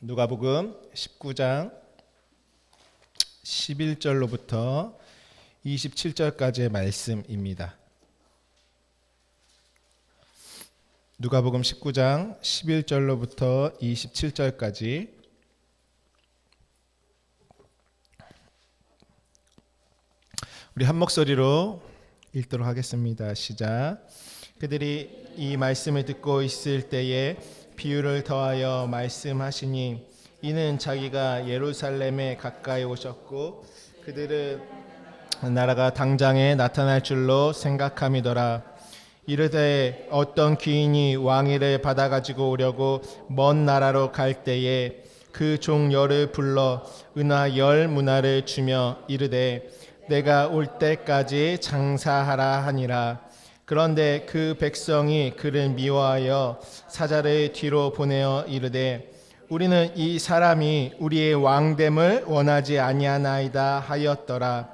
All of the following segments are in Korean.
누가복음 19장 11절로부터 27절까지의 말씀입니다. 누가복음 19장 11절로부터 27절까지 우리 한 목소리로 읽도록 하겠습니다. 시작. 그들이 이 말씀을 듣고 있을 때에 비유를 더하여 말씀하시니 이는 자기가 예루살렘에 가까이 오셨고 그들은 나라가 당장에 나타날 줄로 생각함이더라. 이르되 어떤 귀인이 왕위를 받아 가지고 오려고 먼 나라로 갈 때에 그 종 열을 불러 은화 10문화를 주며 이르되 내가 올 때까지 장사하라 하니라. 그런데 그 백성이 그를 미워하여 사자를 뒤로 보내어 이르되 우리는 이 사람이 우리의 왕됨을 원하지 아니하나이다 하였더라.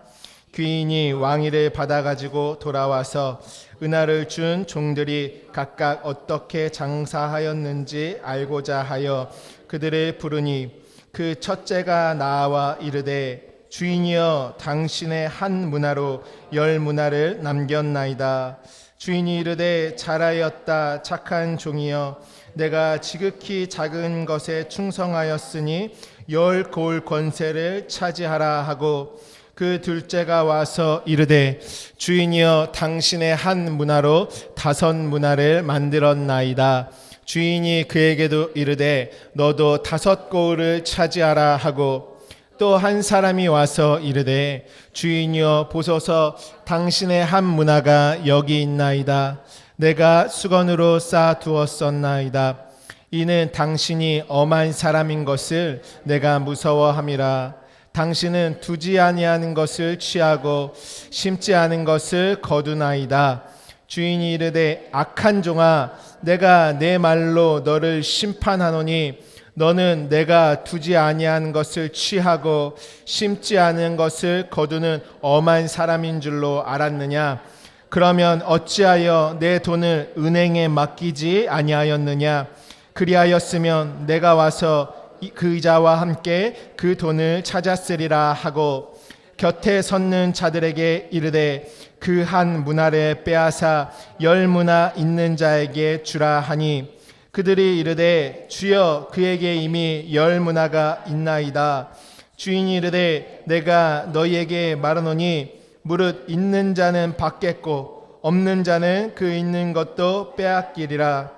귀인이 왕위를 받아 가지고 돌아와서 은화를 준 종들이 각각 어떻게 장사하였는지 알고자 하여 그들을 부르니 그 첫째가 나와 이르되 주인이여 당신의 한 문화로 10문화를 남겼나이다. 주인이 이르되 잘하였다 착한 종이여 내가 지극히 작은 것에 충성하였으니 10고을 권세를 차지하라 하고 그 둘째가 와서 이르되 주인이여 당신의 한 문화로 5문화를 만들었나이다. 주인이 그에게도 이르되 너도 5고을을 차지하라 하고 또 한 사람이 와서 이르되 주인이여 보소서 당신의 한 문화가 여기 있나이다. 내가 수건으로 쌓아두었었나이다. 이는 당신이 엄한 사람인 것을 내가 무서워함이라. 당신은 두지 아니하는 것을 취하고 심지 않은 것을 거두나이다. 주인이 이르되 악한 종아 내가 내 말로 너를 심판하노니 너는 내가 두지 아니하는 것을 취하고 심지 않은 것을 거두는 엄한 사람인 줄로 알았느냐? 그러면 어찌하여 내 돈을 은행에 맡기지 아니하였느냐? 그리하였으면 내가 와서 그 이자와 함께 그 돈을 찾았으리라 하고 곁에 섰는 자들에게 이르되 그 한 문화를 빼앗아 10문화 있는 자에게 주라 하니 그들이 이르되 주여 그에게 이미 10문화가 있나이다. 주인이 이르되 내가 너희에게 말하노니 무릇 있는 자는 받겠고 없는 자는 그 있는 것도 빼앗기리라.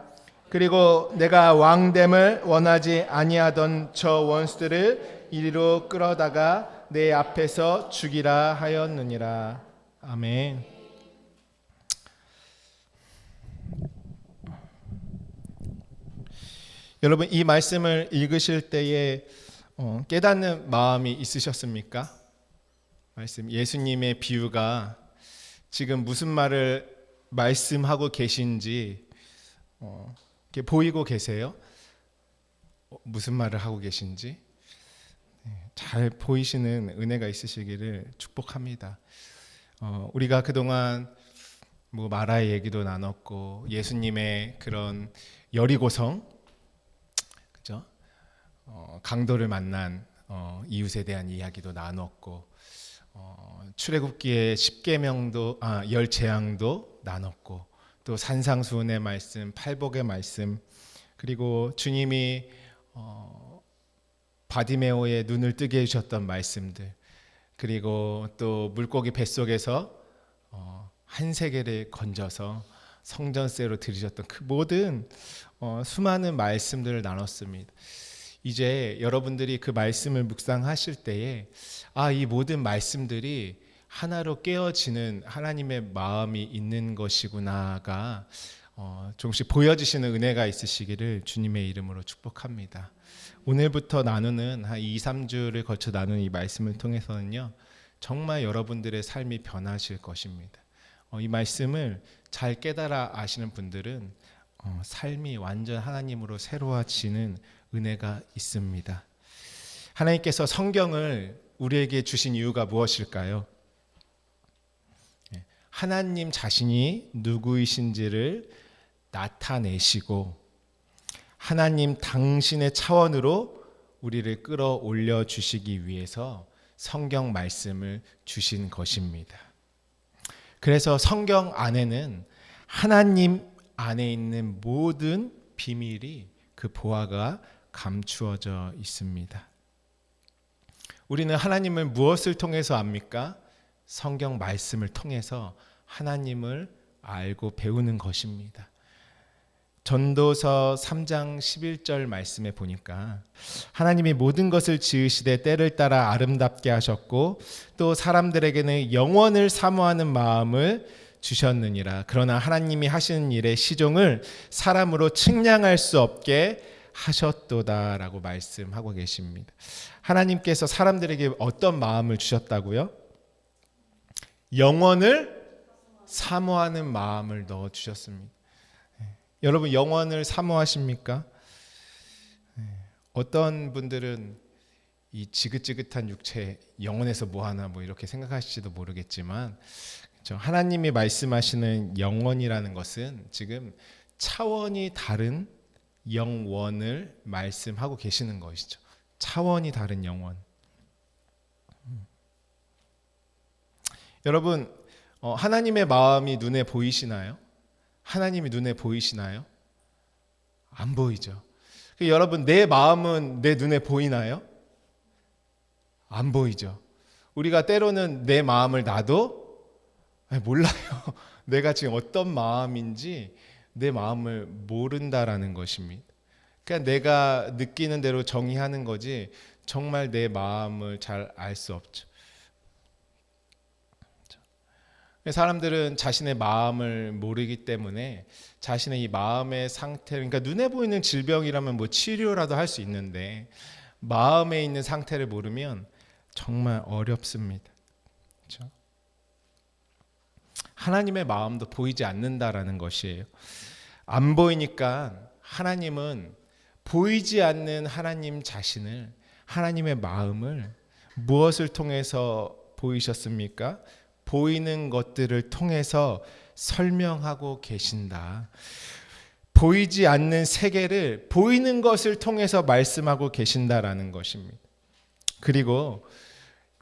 그리고 내가 왕됨을 원하지 아니하던 저 원수들을 이리로 끌어다가 내 앞에서 죽이라 하였느니라. 아멘. 여러분 이 말씀을 읽으실 때에 깨닫는 마음이 있으셨습니까? 말씀 예수님의 비유가 지금 무슨 말을 말씀하고 계신지 이렇게 보이고 계세요? 무슨 말을 하고 계신지 잘 보이시는 은혜가 있으시기를 축복합니다. 우리가 그동안 마라의 얘기도 나눴고 예수님의 그런 여리고성 그죠? 강도를 만난 이웃에 대한 이야기도 나눴고 출애굽기의 10계명도 10재앙도 나눴고 또 산상수훈의 말씀, 팔복의 말씀 그리고 주님이 바디메오의 눈을 뜨게 해주셨던 말씀들 그리고 또 물고기 뱃속에서 한 세계를 건져서 성전세로 들이셨던 그 모든 수많은 말씀들을 나눴습니다. 이제 여러분들이 그 말씀을 묵상하실 때에 이 모든 말씀들이 하나로 깨어지는 하나님의 마음이 있는 것이구나가 조금씩 보여지시는 은혜가 있으시기를 주님의 이름으로 축복합니다. 오늘부터 나누는 한 2-3주를 거쳐 나누는 이 말씀을 통해서는요 정말 여러분들의 삶이 변하실 것입니다. 이 말씀을 잘 깨달아 아시는 분들은 삶이 완전 하나님으로 새로워지는 은혜가 있습니다. 하나님께서 성경을 우리에게 주신 이유가 무엇일까요? 하나님 자신이 누구이신지를 나타내시고 하나님 당신의 차원으로 우리를 끌어올려 주시기 위해서 성경 말씀을 주신 것입니다. 그래서 성경 안에는 하나님 안에 있는 모든 비밀이 그 보화가 감추어져 있습니다. 우리는 하나님을 무엇을 통해서 압니까? 성경 말씀을 통해서 하나님을 알고 배우는 것입니다. 전도서 3장 11절 말씀에 보니까 하나님이 모든 것을 지으시되 때를 따라 아름답게 하셨고 또 사람들에게는 영원을 사모하는 마음을 주셨느니라. 그러나 하나님이 하시는 일의 시종을 사람으로 측량할 수 없게 하셨도다라고 말씀하고 계십니다. 하나님께서 사람들에게 어떤 마음을 주셨다고요? 영원을 사모하는 마음을 넣어 주셨습니다. 여러분 영원을 사모하십니까? 어떤 분들은 이 지긋지긋한 육체 영원에서 뭐하나 뭐 이렇게 생각하실지도 모르겠지만 하나님이 말씀하시는 영원이라는 것은 지금 차원이 다른 영원을 말씀하고 계시는 것이죠. 차원이 다른 영원. 여러분 하나님의 마음이 눈에 보이시나요? 하나님이 눈에 보이시나요? 안 보이죠. 여러분 내 마음은 내 눈에 보이나요? 안 보이죠. 우리가 때로는 내 마음을 나도 몰라요. 내가 지금 어떤 마음인지 내 마음을 모른다라는 것입니다. 그러니까 내가 느끼는 대로 정의하는 거지 정말 내 마음을 잘 알 수 없죠. 사람들은 자신의 마음을 모르기 때문에 자신의 이 마음의 상태, 그러니까 눈에 보이는 질병이라면 뭐 치료라도 할 수 있는데 마음에 있는 상태를 모르면 정말 어렵습니다. 그렇죠? 하나님의 마음도 보이지 않는다라는 것이에요. 안 보이니까 하나님은 보이지 않는 하나님 자신을, 하나님의 마음을 무엇을 통해서 보이셨습니까? 보이는 것들을 통해서 설명하고 계신다. 보이지 않는 세계를 보이는 것을 통해서 말씀하고 계신다라는 것입니다. 그리고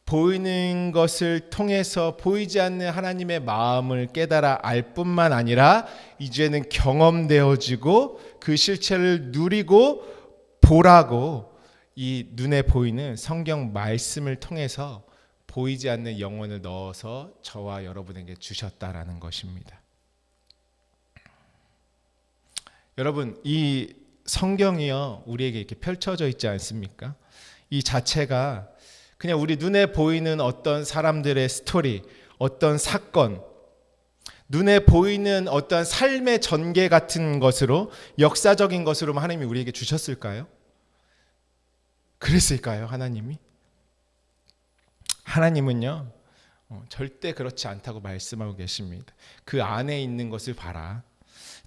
보이는 것을 통해서 보이지 않는 하나님의 마음을 깨달아 알 뿐만 아니라 이제는 경험되어지고 그 실체를 누리고 보라고 이 눈에 보이는 성경 말씀을 통해서 보이지 않는 영혼을 넣어서 저와 여러분에게 주셨다라는 것입니다. 여러분 이 성경이요 우리에게 이렇게 펼쳐져 있지 않습니까? 이 자체가 그냥 우리 눈에 보이는 어떤 사람들의 스토리, 어떤 사건, 눈에 보이는 어떤 삶의 전개 같은 것으로 역사적인 것으로만 하나님이 우리에게 주셨을까요? 그랬을까요? 하나님은요 절대 그렇지 않다고 말씀하고 계십니다. 그 안에 있는 것을 봐라.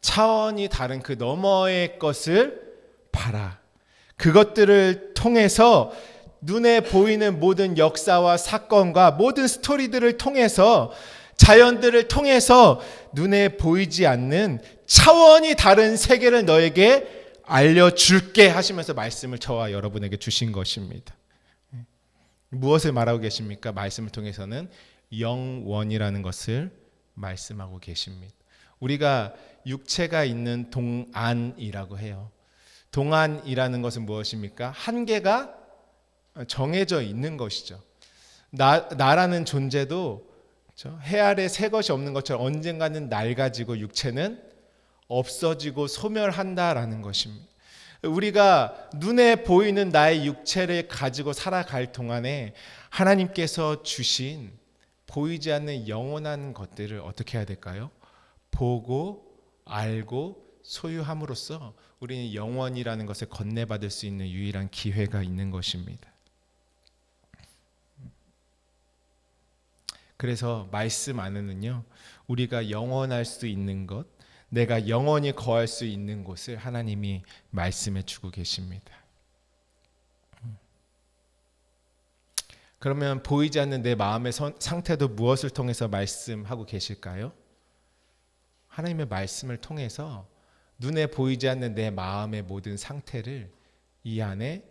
차원이 다른 그 너머의 것을 봐라. 그것들을 통해서 눈에 보이는 모든 역사와 사건과 모든 스토리들을 통해서 자연들을 통해서 눈에 보이지 않는 차원이 다른 세계를 너에게 알려줄게 하시면서 말씀을 저와 여러분에게 주신 것입니다. 무엇을 말하고 계십니까? 말씀을 통해서는 영원이라는 것을 말씀하고 계십니다. 우리가 육체가 있는 동안이라고 해요. 동안이라는 것은 무엇입니까? 한계가 정해져 있는 것이죠. 나라는 존재도 해 아래 새 것이 없는 것처럼 언젠가는 낡아지고 육체는 없어지고 소멸한다라는 것입니다. 우리가 눈에 보이는 나의 육체를 가지고 살아갈 동안에 하나님께서 주신 보이지 않는 영원한 것들을 어떻게 해야 될까요? 보고 알고 소유함으로써 우리는 영원이라는 것을 건네받을 수 있는 유일한 기회가 있는 것입니다. 그래서 말씀 안에는요 우리가 영원할 수 있는 것, 내가 영원히 거할 수 있는 곳을 하나님이 말씀해 주고 계십니다. 그러면 보이지 않는 내 마음의 상태도 무엇을 통해서 말씀하고 계실까요? 하나님의 말씀을 통해서 눈에 보이지 않는 내 마음의 모든 상태를 이 안에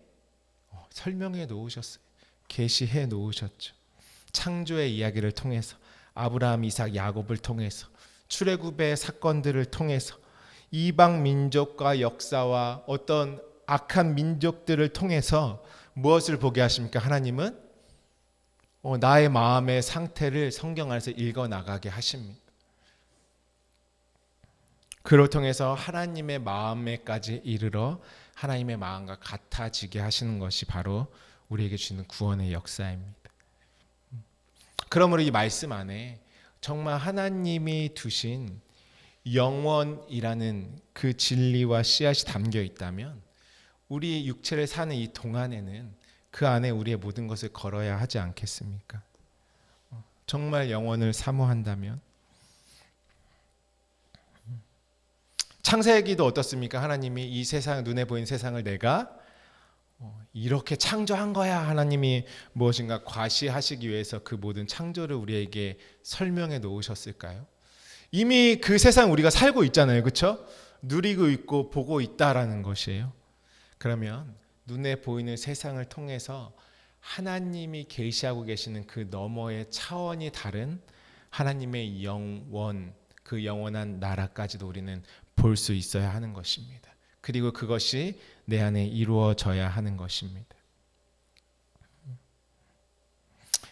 설명해 놓으셨어요. 계시해 놓으셨죠. 창조의 이야기를 통해서, 아브라함, 이삭, 야곱을 통해서, 출애굽의 사건들을 통해서, 이방 민족과 역사와 어떤 악한 민족들을 통해서 무엇을 보게 하십니까? 하나님은 나의 마음의 상태를 성경 안에서 읽어나가게 하십니다. 그를 통해서 하나님의 마음에까지 이르러 하나님의 마음과 같아지게 하시는 것이 바로 우리에게 주는 구원의 역사입니다. 그러므로 이 말씀 안에 정말 하나님이 두신 영원이라는 그 진리와 씨앗이 담겨 있다면 우리 육체를 사는 이 동안에는 그 안에 우리의 모든 것을 걸어야 하지 않겠습니까? 정말 영원을 사모한다면. 창세기도 어떻습니까? 하나님이 이 세상, 눈에 보이는 세상을 내가 이렇게 창조한 거야. 하나님이 무엇인가 과시하시기 위해서 그 모든 창조를 우리에게 설명해 놓으셨을까요? 이미 그 세상 우리가 살고 있잖아요. 그렇죠? 누리고 있고 보고 있다라는 것이에요. 그러면 눈에 보이는 세상을 통해서 하나님이 계시하고 계시는 그 너머의 차원이 다른 하나님의 영원, 그 영원한 나라까지도 우리는 볼 수 있어야 하는 것입니다. 그리고 그것이 내 안에 이루어져야 하는 것입니다.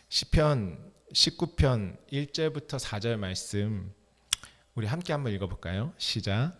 시편 19편 1절부터 4절 말씀 우리 함께 한번 읽어볼까요? 시작.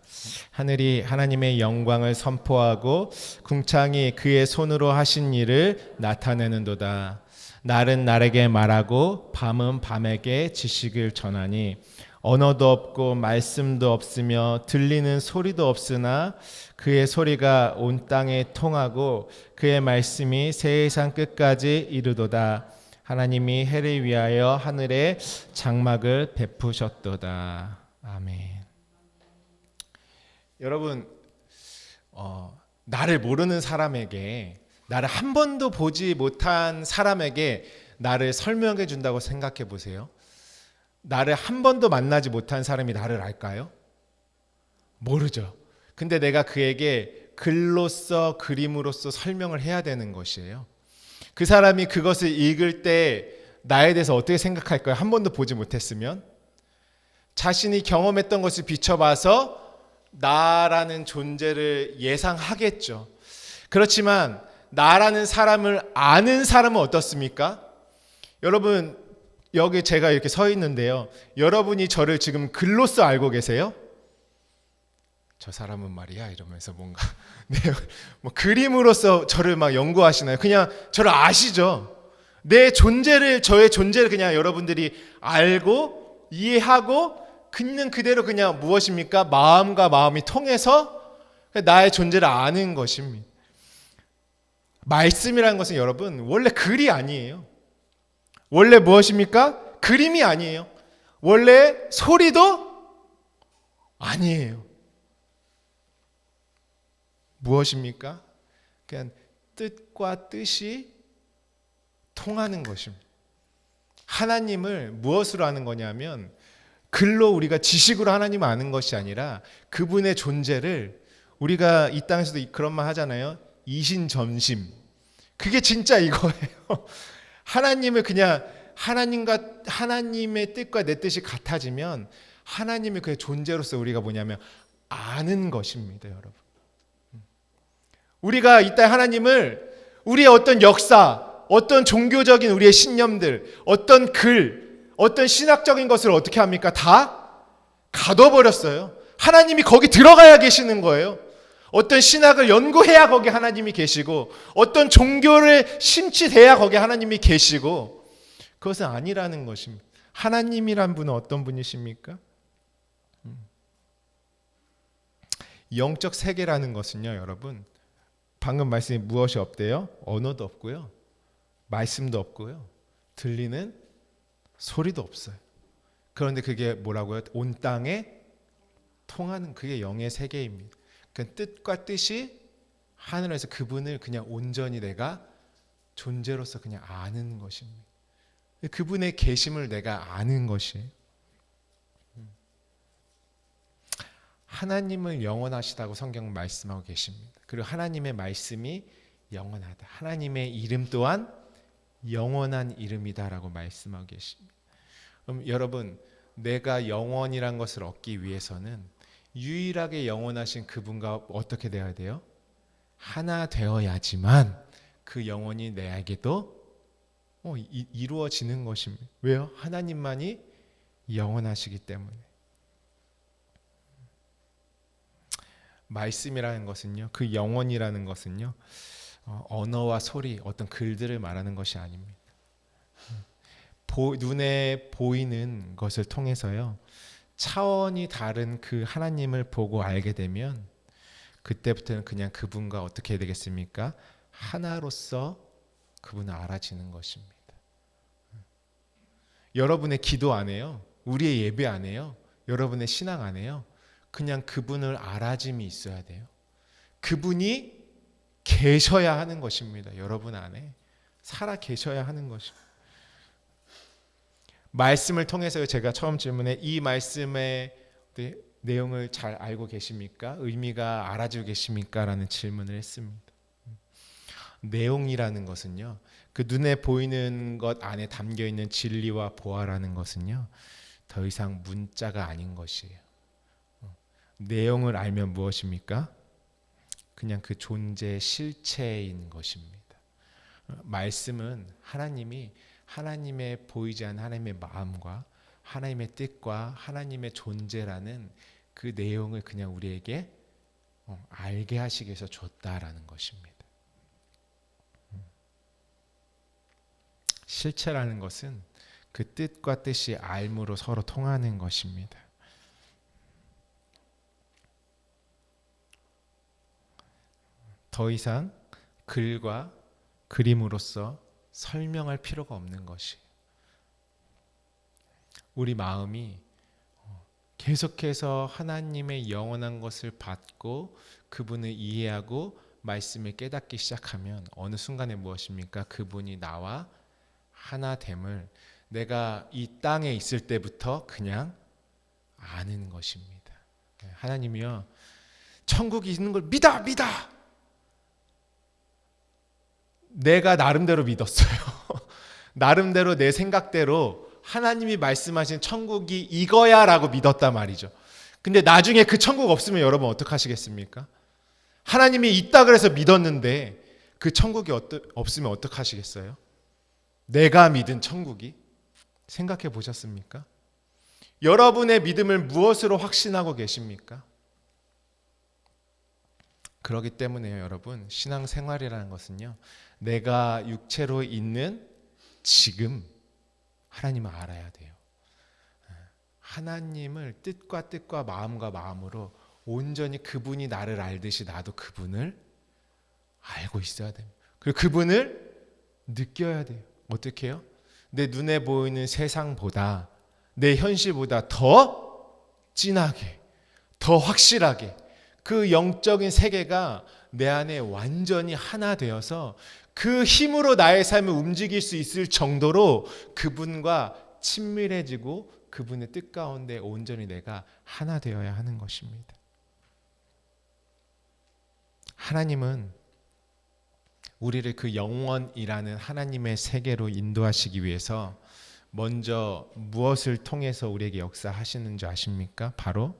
하늘이 하나님의 영광을 선포하고 궁창이 그의 손으로 하신 일을 나타내는도다. 날은 날에게 말하고 밤은 밤에게 지식을 전하니 언어도 없고 말씀도 없으며 들리는 소리도 없으나 그의 소리가 온 땅에 통하고 그의 말씀이 세상 끝까지 이르도다. 하나님이 해를 위하여 하늘에 장막을 베푸셨도다. 아멘. 여러분, 나를 모르는 사람에게, 나를 한 번도 보지 못한 사람에게 나를 설명해 준다고 생각해 보세요. 나를 한 번도 만나지 못한 사람이 나를 알까요? 모르죠. 근데 내가 그에게 글로써, 그림으로써 설명을 해야 되는 것이에요. 그 사람이 그것을 읽을 때 나에 대해서 어떻게 생각할까요? 한 번도 보지 못했으면? 자신이 경험했던 것을 비춰봐서 나라는 존재를 예상하겠죠. 그렇지만 나라는 사람을 아는 사람은 어떻습니까? 여러분, 여기 제가 이렇게 서 있는데요. 여러분이 저를 지금 글로써 알고 계세요? 저 사람은 말이야 이러면서 뭔가 뭐 그림으로써 저를 막 연구하시나요? 그냥 저를 아시죠? 내 존재를, 저의 존재를 그냥 여러분들이 알고 이해하고 그냥 그대로 그냥 무엇입니까? 마음과 마음이 통해서 나의 존재를 아는 것입니다. 말씀이라는 것은 여러분 원래 글이 아니에요. 원래 무엇입니까? 그림이 아니에요. 원래 소리도 아니에요. 무엇입니까? 그냥 뜻과 뜻이 통하는 것입니다. 하나님을 무엇으로 아는 거냐면 글로 우리가 지식으로 하나님을 아는 것이 아니라 그분의 존재를 우리가 이 땅에서도 그런 말 하잖아요. 이신전심. 그게 진짜 이거예요. 하나님을 그냥 하나님의 뜻과 내 뜻이 같아지면 하나님의 그 존재로서 우리가 뭐냐면 아는 것입니다, 여러분. 우리가 이때 하나님을 우리의 어떤 역사, 어떤 종교적인 우리의 신념들, 어떤 글, 어떤 신학적인 것을 어떻게 합니까? 다 가둬버렸어요. 하나님이 거기 들어가야 계시는 거예요. 어떤 신학을 연구해야 거기 하나님이 계시고 어떤 종교를 심취돼야 거기 하나님이 계시고 그것은 아니라는 것입니다. 하나님이란 분은 어떤 분이십니까? 영적 세계라는 것은요, 여러분, 방금 말씀이 무엇이 없대요? 언어도 없고요, 말씀도 없고요, 들리는 소리도 없어요. 그런데 그게 뭐라고요? 온 땅에 통하는 그게 영의 세계입니다. 그 뜻과 뜻이 하늘에서 그분을 그냥 온전히 내가 존재로서 그냥 아는 것입니다. 그분의 계심을 내가 아는 것이에요. 하나님을 영원하시다고 성경은 말씀하고 계십니다. 그리고 하나님의 말씀이 영원하다. 하나님의 이름 또한 영원한 이름이다라고 말씀하고 계십니다. 그럼 여러분, 내가 영원이란 것을 얻기 위해서는 유일하게 영원하신 그분과 어떻게 되어야 돼요? 하나 되어야지만 그 영혼이 내에게도 이루어지는 것입니다. 왜요? 하나님만이 영원하시기 때문에. 말씀이라는 것은요, 그 영혼이라는 것은요, 언어와 소리, 어떤 글들을 말하는 것이 아닙니다. 눈에 보이는 것을 통해서요, 차원이 다른 그 하나님을 보고 알게 되면 그때부터는 그냥 그분과 어떻게 되겠습니까? 하나로서 그분을 알아지는 것입니다. 여러분의 기도 안에요, 우리의 예배 안에요, 여러분의 신앙 안에요, 그냥 그분을 알아짐이 있어야 돼요. 그분이 계셔야 하는 것입니다. 여러분 안에 살아 계셔야 하는 것입니다. 말씀을 통해서 제가 처음 질문에 이 말씀의 내용을 잘 알고 계십니까? 의미가 알아지고 계십니까? 라는 질문을 했습니다. 내용이라는 것은요, 그 눈에 보이는 것 안에 담겨 있는 진리와 보아라는 것은요, 더 이상 문자가 아닌 것이에요. 내용을 알면 무엇입니까? 그냥 그 존재의 실체인 것입니다. 말씀은 하나님의 보이지 않는 하나님의 마음과 하나님의 뜻과 하나님의 존재라는 그 내용을 그냥 우리에게 알게 하시기 위해서 줬다라는 것입니다. 실체라는 것은 그 뜻과 뜻이 알므로 서로 통하는 것입니다. 더 이상 글과 그림으로써 설명할 필요가 없는 것이, 우리 마음이 계속해서 하나님의 영원한 것을 받고 그분을 이해하고 말씀을 깨닫기 시작하면 어느 순간에 무엇입니까? 그분이 나와 하나됨을 내가 이 땅에 있을 때부터 그냥 아는 것입니다. 하나님이요, 천국이 있는 걸 믿어! 내가 나름대로 믿었어요. 나름대로 내 생각대로 하나님이 말씀하신 천국이 이거야 라고 믿었단 말이죠. 근데 나중에 그 천국 없으면 여러분 어떡하시겠습니까? 하나님이 있다 그래서 믿었는데 그 천국이 없으면 어떡하시겠어요? 내가 믿은 천국이? 생각해 보셨습니까? 여러분의 믿음을 무엇으로 확신하고 계십니까? 그렇기 때문에요, 여러분, 신앙생활이라는 것은요, 내가 육체로 있는 지금 하나님을 알아야 돼요. 하나님을 뜻과 마음과 마음으로 온전히 그분이 나를 알듯이 나도 그분을 알고 있어야 됩니다. 그리고 그분을 느껴야 돼요. 어떻게 해요? 내 눈에 보이는 세상보다, 내 현실보다 더 진하게, 더 확실하게 그 영적인 세계가 내 안에 완전히 하나 되어서 그 힘으로 나의 삶을 움직일 수 있을 정도로 그분과 친밀해지고 그분의 뜻 가운데 온전히 내가 하나 되어야 하는 것입니다. 하나님은 우리를 그 영원이라는 하나님의 세계로 인도하시기 위해서 먼저 무엇을 통해서 우리에게 역사하시는 줄 아십니까? 바로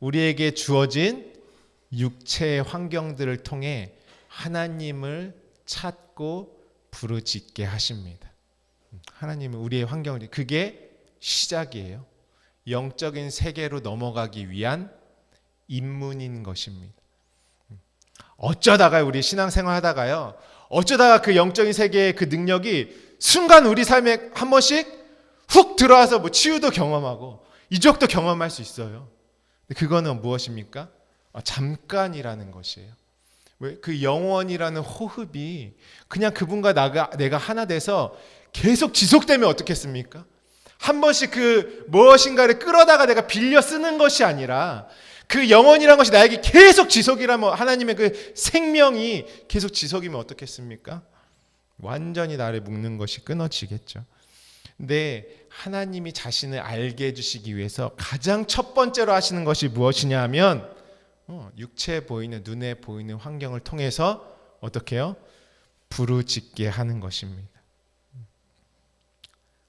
우리에게 주어진 육체의 환경들을 통해 하나님을 찾고 부르짖게 하십니다. 하나님은 우리의 환경을, 그게 시작이에요. 영적인 세계로 넘어가기 위한 입문인 것입니다. 어쩌다가 우리 신앙생활 하다가요, 어쩌다가 그 영적인 세계의 그 능력이 순간 우리 삶에 한 번씩 훅 들어와서 뭐 치유도 경험하고 이적도 경험할 수 있어요. 그거는 무엇입니까? 잠깐이라는 것이에요. 왜? 그 영원이라는 호흡이 그냥 그분과 내가 하나 돼서 계속 지속되면 어떻겠습니까? 한 번씩 그 무엇인가를 끌어다가 내가 빌려 쓰는 것이 아니라 그 영원이라는 것이 나에게 계속 지속이라면, 하나님의 그 생명이 계속 지속이면 어떻겠습니까? 완전히 나를 묶는 것이 끊어지겠죠. 근데 하나님이 자신을 알게 해주시기 위해서 가장 첫 번째로 하시는 것이 무엇이냐 하면 육체에 보이는, 눈에 보이는 환경을 통해서 어떻게 해요? 부르짖게 하는 것입니다.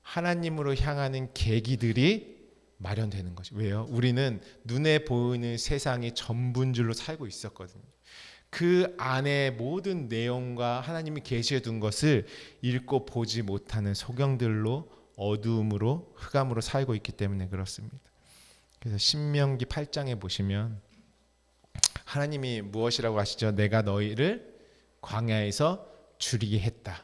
하나님으로 향하는 계기들이 마련되는 것이. 왜요? 우리는 눈에 보이는 세상이 전부인 줄로 살고 있었거든요. 그 안에 모든 내용과 하나님이 계시해 둔 것을 읽고 보지 못하는 소경들로 어두움으로 흑암으로 살고 있기 때문에 그렇습니다. 그래서 신명기 8장에 보시면 하나님이 무엇이라고 하시죠? 내가 너희를 광야에서 줄이게 했다.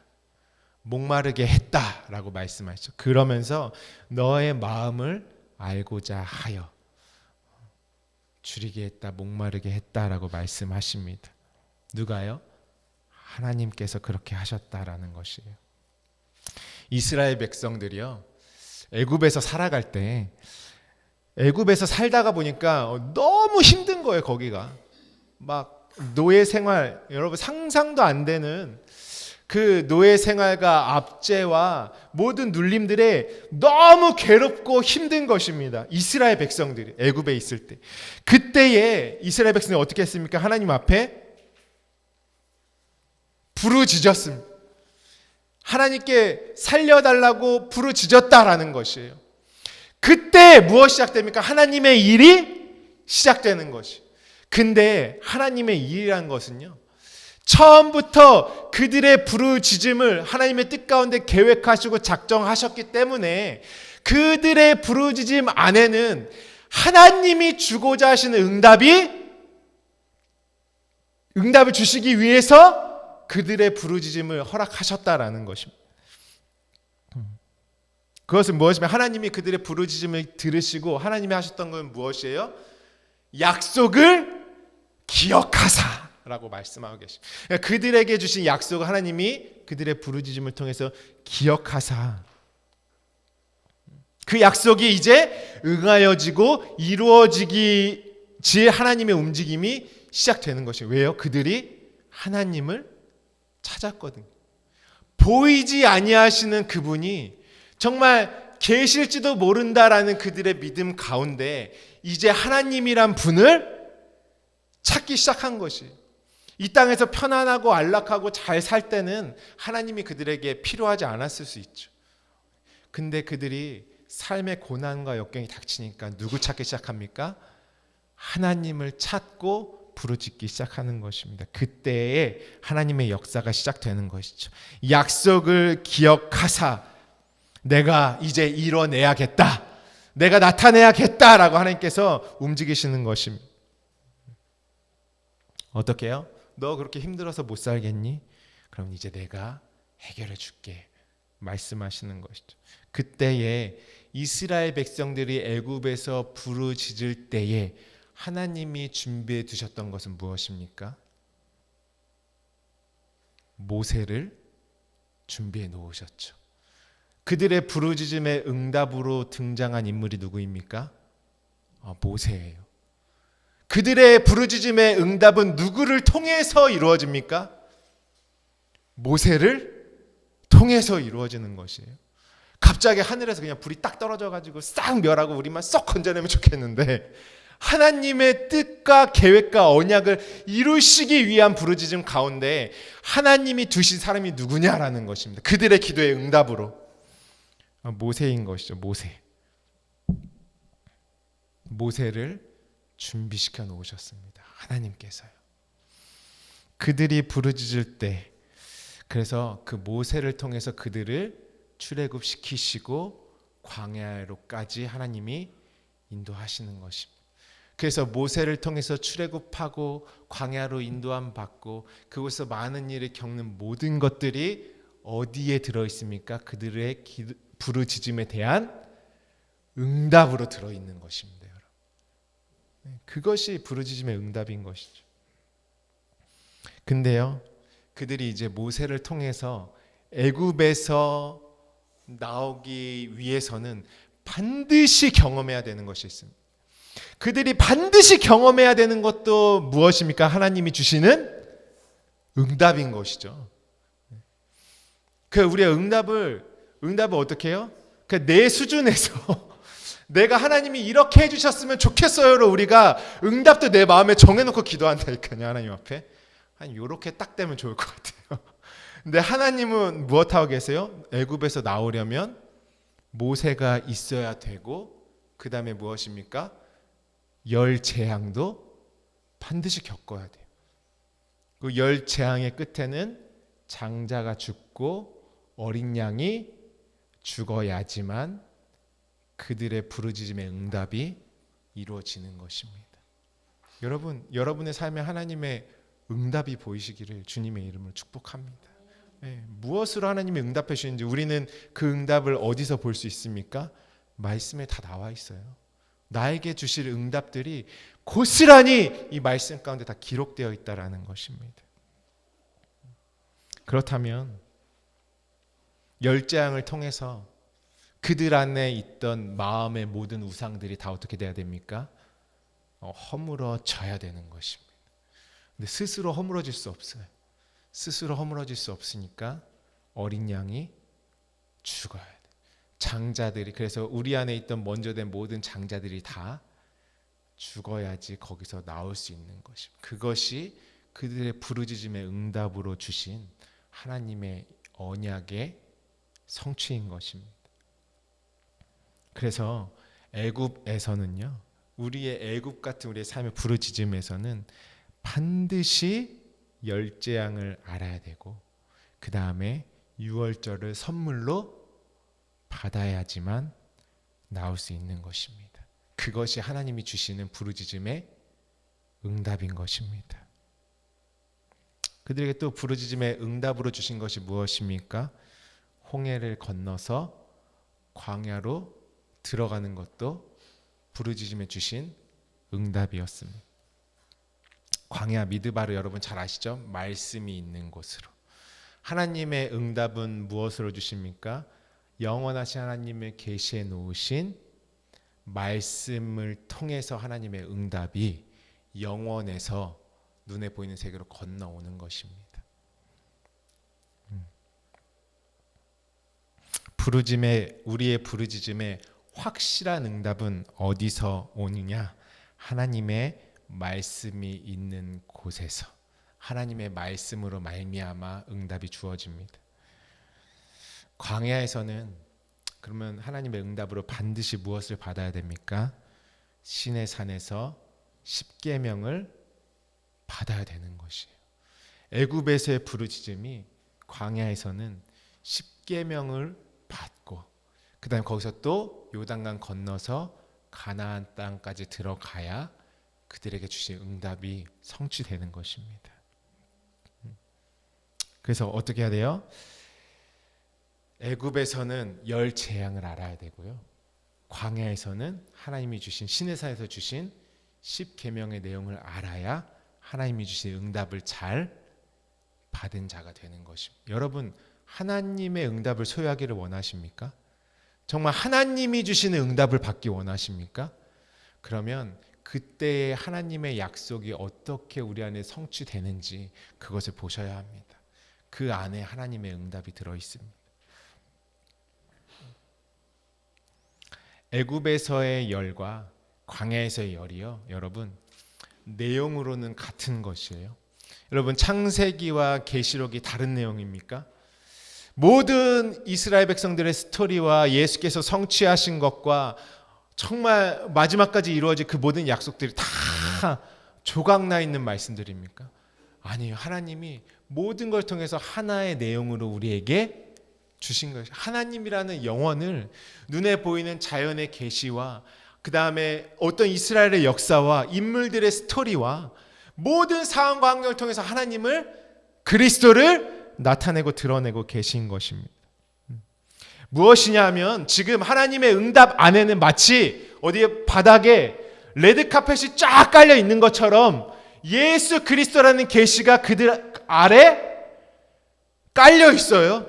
목마르게 했다라고 말씀하시죠. 그러면서 너의 마음을 알고자 하여 줄이게 했다, 목마르게 했다라고 말씀하십니다. 누가요? 하나님께서 그렇게 하셨다라는 것이에요. 이스라엘 백성들이요, 애굽에서 살아갈 때 애굽에서 살다가 보니까 너무 힘든 거예요. 거기가 막 노예 생활, 여러분 상상도 안 되는 그 노예 생활과 압제와 모든 눌림들에 너무 괴롭고 힘든 것입니다. 이스라엘 백성들이 애굽에 있을 때, 그때에 이스라엘 백성들이 어떻게 했습니까? 하나님 앞에 부르짖었습니다. 하나님께 살려달라고 부르짖었다라는 것이에요. 그때 무엇이 시작됩니까? 하나님의 일이 시작되는 것이. 근데 하나님의 일이란 것은요, 처음부터 그들의 부르짖음을 하나님의 뜻 가운데 계획하시고 작정하셨기 때문에 그들의 부르짖음 안에는 하나님이 주고자 하시는 응답을 주시기 위해서 그들의 부르짖음을 허락하셨다라는 것입니다. 그것은 무엇이냐면 하나님이 그들의 부르짖음을 들으시고 하나님이 하셨던 건 무엇이에요? 약속을 기억하사 라고 말씀하고 계십니다. 그들에게 주신 약속을 하나님이 그들의 부르짖음을 통해서 기억하사, 그 약속이 이제 응하여지고 이루어지기지 하나님의 움직임이 시작되는 것이에요. 왜요? 그들이 하나님을 찾았거든요. 보이지 아니하시는 그분이 정말 계실지도 모른다라는 그들의 믿음 가운데 이제 하나님이란 분을 찾기 시작한 것이에요. 이 땅에서 편안하고 안락하고 잘 살 때는 하나님이 그들에게 필요하지 않았을 수 있죠. 근데 그들이 삶의 고난과 역경이 닥치니까 누구 찾기 시작합니까? 하나님을 찾고 부르짖기 시작하는 것입니다. 그때에 하나님의 역사가 시작되는 것이죠. 약속을 기억하사 내가 이제 이뤄내야겠다, 내가 나타내야겠다라고 하나님께서 움직이시는 것입니다. 어떻게 해요? 너 그렇게 힘들어서 못 살겠니? 그럼 이제 내가 해결해 줄게 말씀하시는 것이죠. 그때에 이스라엘 백성들이 애굽에서 부르짖을 때에 하나님이 준비해 두셨던 것은 무엇입니까? 모세를 준비해 놓으셨죠. 그들의 부르짖음의 응답으로 등장한 인물이 누구입니까? 모세예요. 그들의 부르짖음의 응답은 누구를 통해서 이루어집니까? 모세를 통해서 이루어지는 것이에요. 갑자기 하늘에서 그냥 불이 딱 떨어져가지고 싹 멸하고 우리만 썩 건져내면 좋겠는데, 하나님의 뜻과 계획과 언약을 이루시기 위한 부르짖음 가운데 하나님이 두신 사람이 누구냐라는 것입니다. 그들의 기도의 응답으로 모세인 것이죠. 모세를 준비시켜 놓으셨습니다. 하나님께서요. 그들이 부르짖을 때, 그래서 그 모세를 통해서 그들을 출애굽시키시고 광야로까지 하나님이 인도하시는 것입니다. 그래서 모세를 통해서 출애굽하고 광야로 인도함 받고 그곳에서 많은 일을 겪는 모든 것들이 어디에 들어 있습니까? 그들의 부르짖음에 대한 응답으로 들어 있는 것입니다. 여러분. 그것이 부르짖음의 응답인 것이죠. 근데요, 그들이 이제 모세를 통해서 애굽에서 나오기 위해서는 반드시 경험해야 되는 것이 있습니다. 그들이 반드시 경험해야 되는 것도 무엇입니까? 하나님이 주시는 응답인 것이죠. 그 우리의 응답을 어떻게 해요? 그 내 수준에서 내가 하나님이 이렇게 해주셨으면 좋겠어요로 우리가 응답도 내 마음에 정해놓고 기도한다니까요. 하나님 앞에 한 요렇게 딱 되면 좋을 것 같아요. 근데 하나님은 무엇하고 계세요? 애굽에서 나오려면 모세가 있어야 되고 그 다음에 무엇입니까? 열 재앙도 반드시 겪어야 돼요. 그 열 재앙의 끝에는 장자가 죽고 어린 양이 죽어야지만 그들의 부르짖음의 응답이 이루어지는 것입니다. 여러분, 여러분의 삶에 하나님의 응답이 보이시기를 주님의 이름으로 축복합니다. 네, 무엇으로 하나님이 응답해 주시는지 우리는 그 응답을 어디서 볼 수 있습니까? 말씀에 다 나와 있어요. 나에게 주실 응답들이 고스란히 이 말씀 가운데 다 기록되어 있다라는 것입니다. 그렇다면 열 재앙을 통해서 그들 안에 있던 마음의 모든 우상들이 다 어떻게 돼야 됩니까? 허물어져야 되는 것입니다. 근데 스스로 허물어질 수 없어요. 스스로 허물어질 수 없으니까 어린 양이 죽어야 돼. 장자들이, 그래서 우리 안에 있던 먼저 된 모든 장자들이 다 죽어야지 거기서 나올 수 있는 것입니다. 그것이 그들의 부르짖음의 응답으로 주신 하나님의 언약의 성취인 것입니다. 그래서 애굽에서는요, 우리의 애굽 같은 우리의 삶의 부르짖음에서는 반드시 열 재앙을 알아야 되고 그 다음에 유월절을 선물로 받아야지만 나올 수 있는 것입니다. 그것이 하나님이 주시는 부르짖음의 응답인 것입니다. 그들에게 또 부르짖음의 응답으로 주신 것이 무엇입니까? 홍해를 건너서 광야로 들어가는 것도 부르짖음에 주신 응답이었습니다. 광야 미드바를 여러분 잘 아시죠? 말씀이 있는 곳으로. 하나님의 응답은 무엇으로 주십니까? 영원하신 하나님의 계시해 놓으신 말씀을 통해서 하나님의 응답이 영원에서 눈에 보이는 세계로 건너오는 것입니다. 우리의 부르짖음의 확실한 응답은 어디서 오느냐? 하나님의 말씀이 있는 곳에서, 하나님의 말씀으로 말미암아 응답이 주어집니다. 광야에서는 그러면 하나님의 응답으로 반드시 무엇을 받아야 됩니까? 시내 산에서 십계명을 받아야 되는 것이에요. 애굽에서의 부르짖음이 광야에서는 십계명을 받고 그다음에 거기서 또 요단강 건너서 가나안 땅까지 들어가야 그들에게 주신 응답이 성취되는 것입니다. 그래서 어떻게 해야 돼요? 애굽에서는 열 재앙을 알아야 되고요. 광야에서는 하나님이 주신 시내산에서 주신 십계명의 내용을 알아야 하나님이 주신 응답을 잘 받은 자가 되는 것입니다. 여러분, 하나님의 응답을 소유하기를 원하십니까? 정말 하나님이 주시는 응답을 받기 원하십니까? 그러면 그때의 하나님의 약속이 어떻게 우리 안에 성취되는지 그것을 보셔야 합니다. 그 안에 하나님의 응답이 들어 있습니다. 애굽에서의 열과 광야에서의 열이요, 여러분 내용으로는 같은 것이에요. 여러분, 창세기와 계시록이 다른 내용입니까? 모든 이스라엘 백성들의 스토리와 예수께서 성취하신 것과 정말 마지막까지 이루어질 그 모든 약속들이 다 조각나 있는 말씀들입니까? 아니에요. 하나님이 모든 걸 통해서 하나의 내용으로 우리에게 주신 것이, 하나님이라는 영원을 눈에 보이는 자연의 계시와 그 다음에 어떤 이스라엘의 역사와 인물들의 스토리와 모든 상황과 환경을 통해서 하나님을, 그리스도를 나타내고 드러내고 계신 것입니다. 무엇이냐 하면 지금 하나님의 응답 안에는 마치 어디에 바닥에 레드카펫이 쫙 깔려 있는 것처럼 예수 그리스도라는 계시가 그들 아래 깔려 있어요.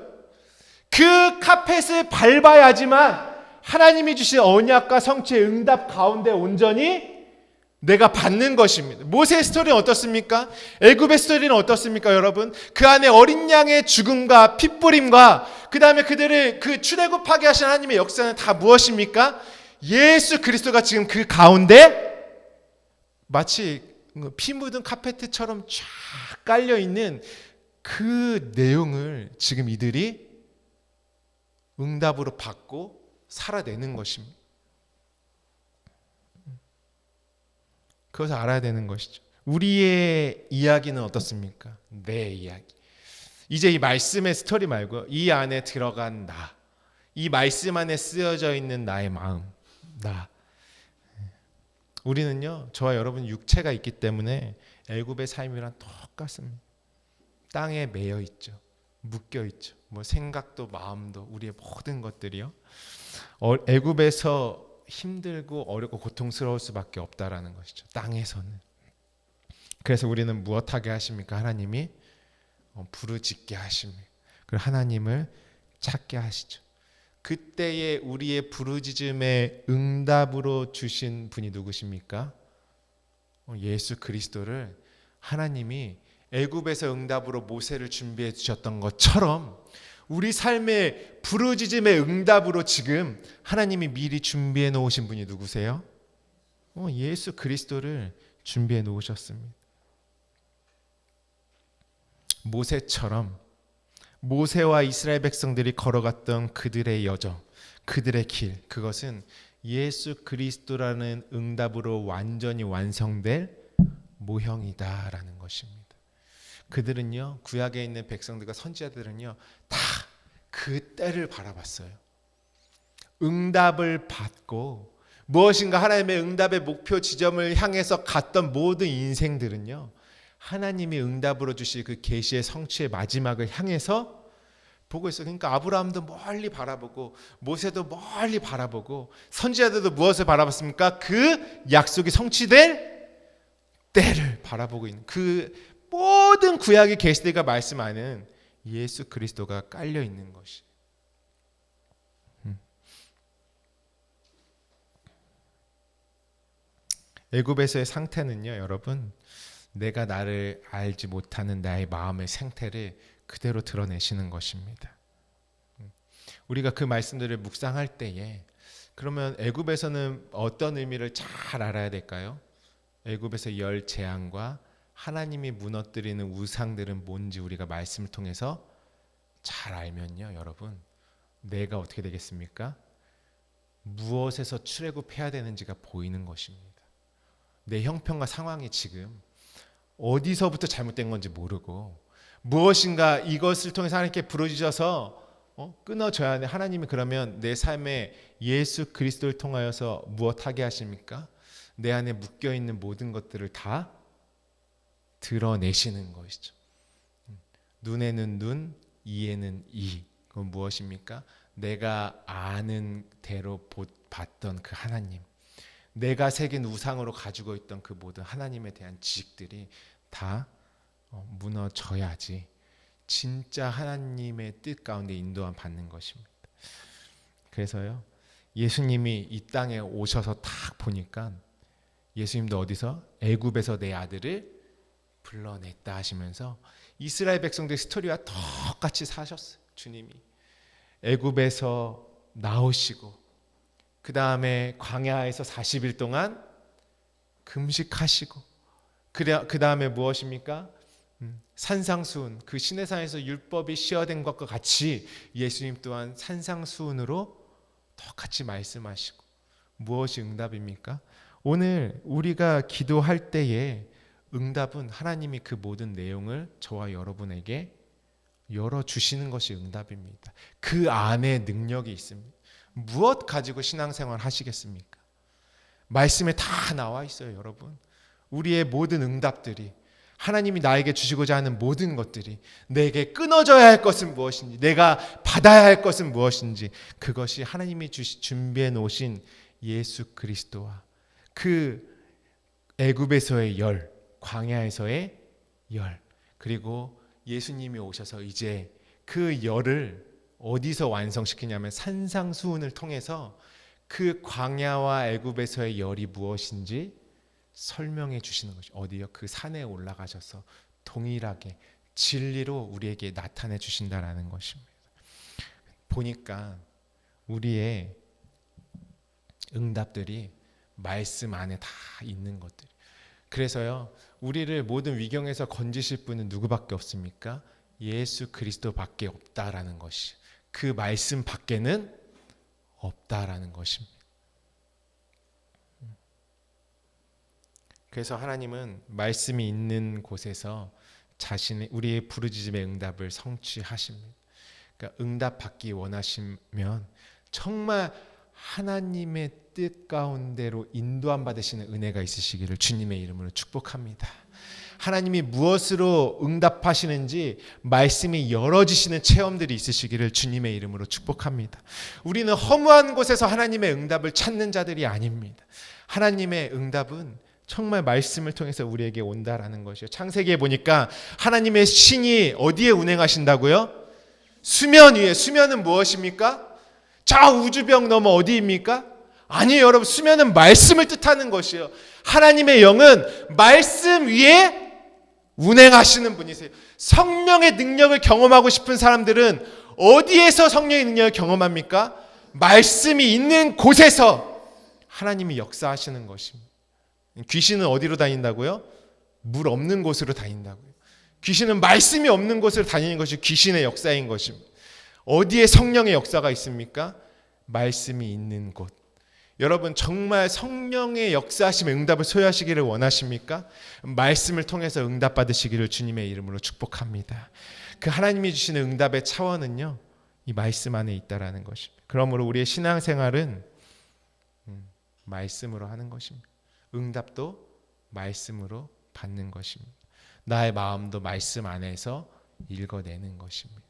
그 카펫을 밟아야지만 하나님이 주신 언약과 성취의 응답 가운데 온전히 내가 받는 것입니다. 모세의 스토리는 어떻습니까? 애굽의 스토리는 어떻습니까, 여러분? 그 안에 어린 양의 죽음과 핏부림과 그 다음에 그들을 그 출애굽하게 하신 하나님의 역사는 다 무엇입니까? 예수 그리스도가 지금 그 가운데 마치 피 묻은 카페트처럼 쫙 깔려 있는 그 내용을 지금 이들이 응답으로 받고 살아내는 것입니다. 그것을 알아야 되는 것이죠. 우리의 이야기는 어떻습니까? 내 이야기. 이제 이 말씀의 스토리 말고 이 안에 들어간 나, 이 말씀 안에 쓰여져 있는 나의 마음, 나. 우리는요, 저와 여러분 육체가 있기 때문에 애굽의 삶이랑 똑같습니다. 땅에 매여 있죠. 묶여 있죠. 뭐 생각도 마음도 우리의 모든 것들이요. 애굽에서 힘들고 어렵고 고통스러울 수밖에 없다라는 것이죠. 땅에서는. 그래서 우리는 무엇하게 하십니까? 하나님이 부르짖게 하십니다. 그리고 하나님을 찾게 하시죠. 그때의 우리의 부르짖음의 응답으로 주신 분이 누구십니까? 예수 그리스도를 하나님이 애굽에서 응답으로 모세를 준비해 주셨던 것처럼 우리 삶의 부르짖음의 응답으로 지금 하나님이 미리 준비해 놓으신 분이 누구세요? 예수 그리스도를 준비해 놓으셨습니다. 모세처럼 모세와 이스라엘 백성들이 걸어갔던 그들의 여정, 그들의 길, 그것은 예수 그리스도라는 응답으로 완전히 완성될 모형이다라는 것입니다. 그들은요, 구약에 있는 백성들과 선지자들은요, 다 그 때를 바라봤어요. 응답을 받고 무엇인가 하나님의 응답의 목표 지점을 향해서 갔던 모든 인생들은요, 하나님이 응답으로 주실 그 계시의 성취의 마지막을 향해서 보고 있어요. 그러니까 아브라함도 멀리 바라보고 모세도 멀리 바라보고 선지자들도 무엇을 바라봤습니까? 그 약속이 성취될 때를 바라보고 있는 그 모든 구약의 계시들과 말씀하는 예수 그리스도가 깔려 있는 것이. 애굽에서의 상태는요, 여러분, 내가 나를 알지 못하는 나의 마음의 생태를 그대로 드러내시는 것입니다. 우리가 그 말씀들을 묵상할 때에 그러면 애굽에서는 어떤 의미를 잘 알아야 될까요? 애굽에서 열 재앙과 하나님이 무너뜨리는 우상들은 뭔지 우리가 말씀을 통해서 잘 알면요, 여러분, 내가 어떻게 되겠습니까? 무엇에서 출애굽해야 되는지가 보이는 것입니다. 내 형편과 상황이 지금 어디서부터 잘못된 건지 모르고 무엇인가 이것을 통해서 하나님께 부르짖어서 끊어져야 하는 하나님이 그러면 내 삶에 예수 그리스도를 통하여서 무엇하게 하십니까? 내 안에 묶여있는 모든 것들을 다 드러내시는 것이죠. 눈에는 눈, 이에는 이. 그건 무엇입니까? 내가 아는 대로 봤던 그 하나님, 내가 새긴 우상으로 가지고 있던 그 모든 하나님에 대한 지식들이 다 무너져야지 진짜 하나님의 뜻 가운데 인도함 받는 것입니다. 그래서요, 예수님이 이 땅에 오셔서 딱 보니까 예수님도 어디서? 애굽에서 내 아들을 불러냈다 하시면서 이스라엘 백성들의 스토리와 똑같이 사셨어요. 주님이 애굽에서 나오시고 그 다음에 광야에서 40일 동안 금식하시고 그 다음에 무엇입니까? 산상수훈, 그 시내산에서 율법이 시어된 것과 같이 예수님 또한 산상수훈으로 똑같이 말씀하시고 무엇이 응답입니까? 오늘 우리가 기도할 때에 응답은 하나님이 그 모든 내용을 저와 여러분에게 열어주시는 것이 응답입니다. 그 안에 능력이 있습니다. 무엇 가지고 신앙생활 하시겠습니까? 말씀에 다 나와 있어요, 여러분. 우리의 모든 응답들이 하나님이 나에게 주시고자 하는 모든 것들이 내게 끊어져야 할 것은 무엇인지 내가 받아야 할 것은 무엇인지 그것이 하나님이 준비해 놓으신 예수 그리스도와 그 애굽에서의 열, 광야에서의 열, 그리고 예수님이 오셔서 이제 그 열을 어디서 완성시키냐면 산상수훈을 통해서 그 광야와 애굽에서의 열이 무엇인지 설명해 주시는 것이 어디요? 그 산에 올라가셔서 동일하게 진리로 우리에게 나타내 주신다라는 것입니다. 보니까 우리의 응답들이 말씀 안에 다 있는 것들. 그래서요, 우리를 모든 위경에서 건지실 분은 누구밖에 없습니까? 예수 그리스도밖에 없다라는 것이, 그 말씀 밖에는 없다라는 것입니다. 그래서 하나님은 말씀이 있는 곳에서 우리의 부르짖음의 응답을 성취하십니다. 그러니까 응답받기 원하시면 정말 하나님의 뜻 가운데로 인도함 받으시는 은혜가 있으시기를 주님의 이름으로 축복합니다. 하나님이 무엇으로 응답하시는지 말씀이 열어지시는 체험들이 있으시기를 주님의 이름으로 축복합니다. 우리는 허무한 곳에서 하나님의 응답을 찾는 자들이 아닙니다. 하나님의 응답은 정말 말씀을 통해서 우리에게 온다라는 것이요. 창세기에 보니까 하나님의 신이 어디에 운행하신다고요? 수면 위에. 수면은 무엇입니까? 저 우주병 너머 어디입니까? 아니에요, 여러분. 수면은 말씀을 뜻하는 것이에요. 하나님의 영은 말씀 위에 운행하시는 분이세요. 성령의 능력을 경험하고 싶은 사람들은 어디에서 성령의 능력을 경험합니까? 말씀이 있는 곳에서 하나님이 역사하시는 것입니다. 귀신은 어디로 다닌다고요? 물 없는 곳으로 다닌다고요. 귀신은 말씀이 없는 곳으로 다니는 것이 귀신의 역사인 것입니다. 어디에 성령의 역사가 있습니까? 말씀이 있는 곳. 여러분, 정말 성령의 역사하심의 응답을 소유하시기를 원하십니까? 말씀을 통해서 응답받으시기를 주님의 이름으로 축복합니다. 그 하나님이 주시는 응답의 차원은요, 이 말씀 안에 있다라는 것입니다. 그러므로 우리의 신앙생활은 말씀으로 하는 것입니다. 응답도 말씀으로 받는 것입니다. 나의 마음도 말씀 안에서 읽어내는 것입니다.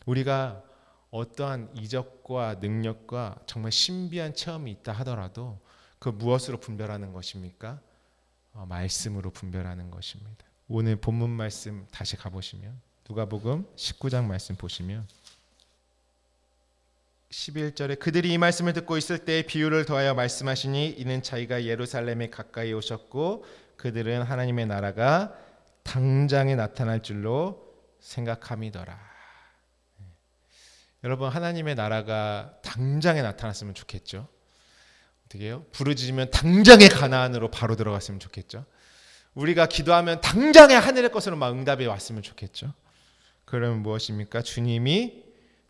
우리가 어떠한 이적과 능력과 정말 신비한 체험이 있다 하더라도 그 무엇으로 분별하는 것입니까? 말씀으로 분별하는 것입니다. 오늘 본문 말씀 다시 가보시면 누가복음 19장 말씀 보시면 11절에 그들이 이 말씀을 듣고 있을 때 비유를 더하여 말씀하시니 이는 자기가 예루살렘에 가까이 오셨고 그들은 하나님의 나라가 당장에 나타날 줄로 생각함이더라. 여러분, 하나님의 나라가 당장에 나타났으면 좋겠죠. 어떻게 해요? 부르짖으면 당장에 가나안으로 바로 들어갔으면 좋겠죠. 우리가 기도하면 당장에 하늘의 것으로 막 응답이 왔으면 좋겠죠. 그러면 무엇입니까? 주님이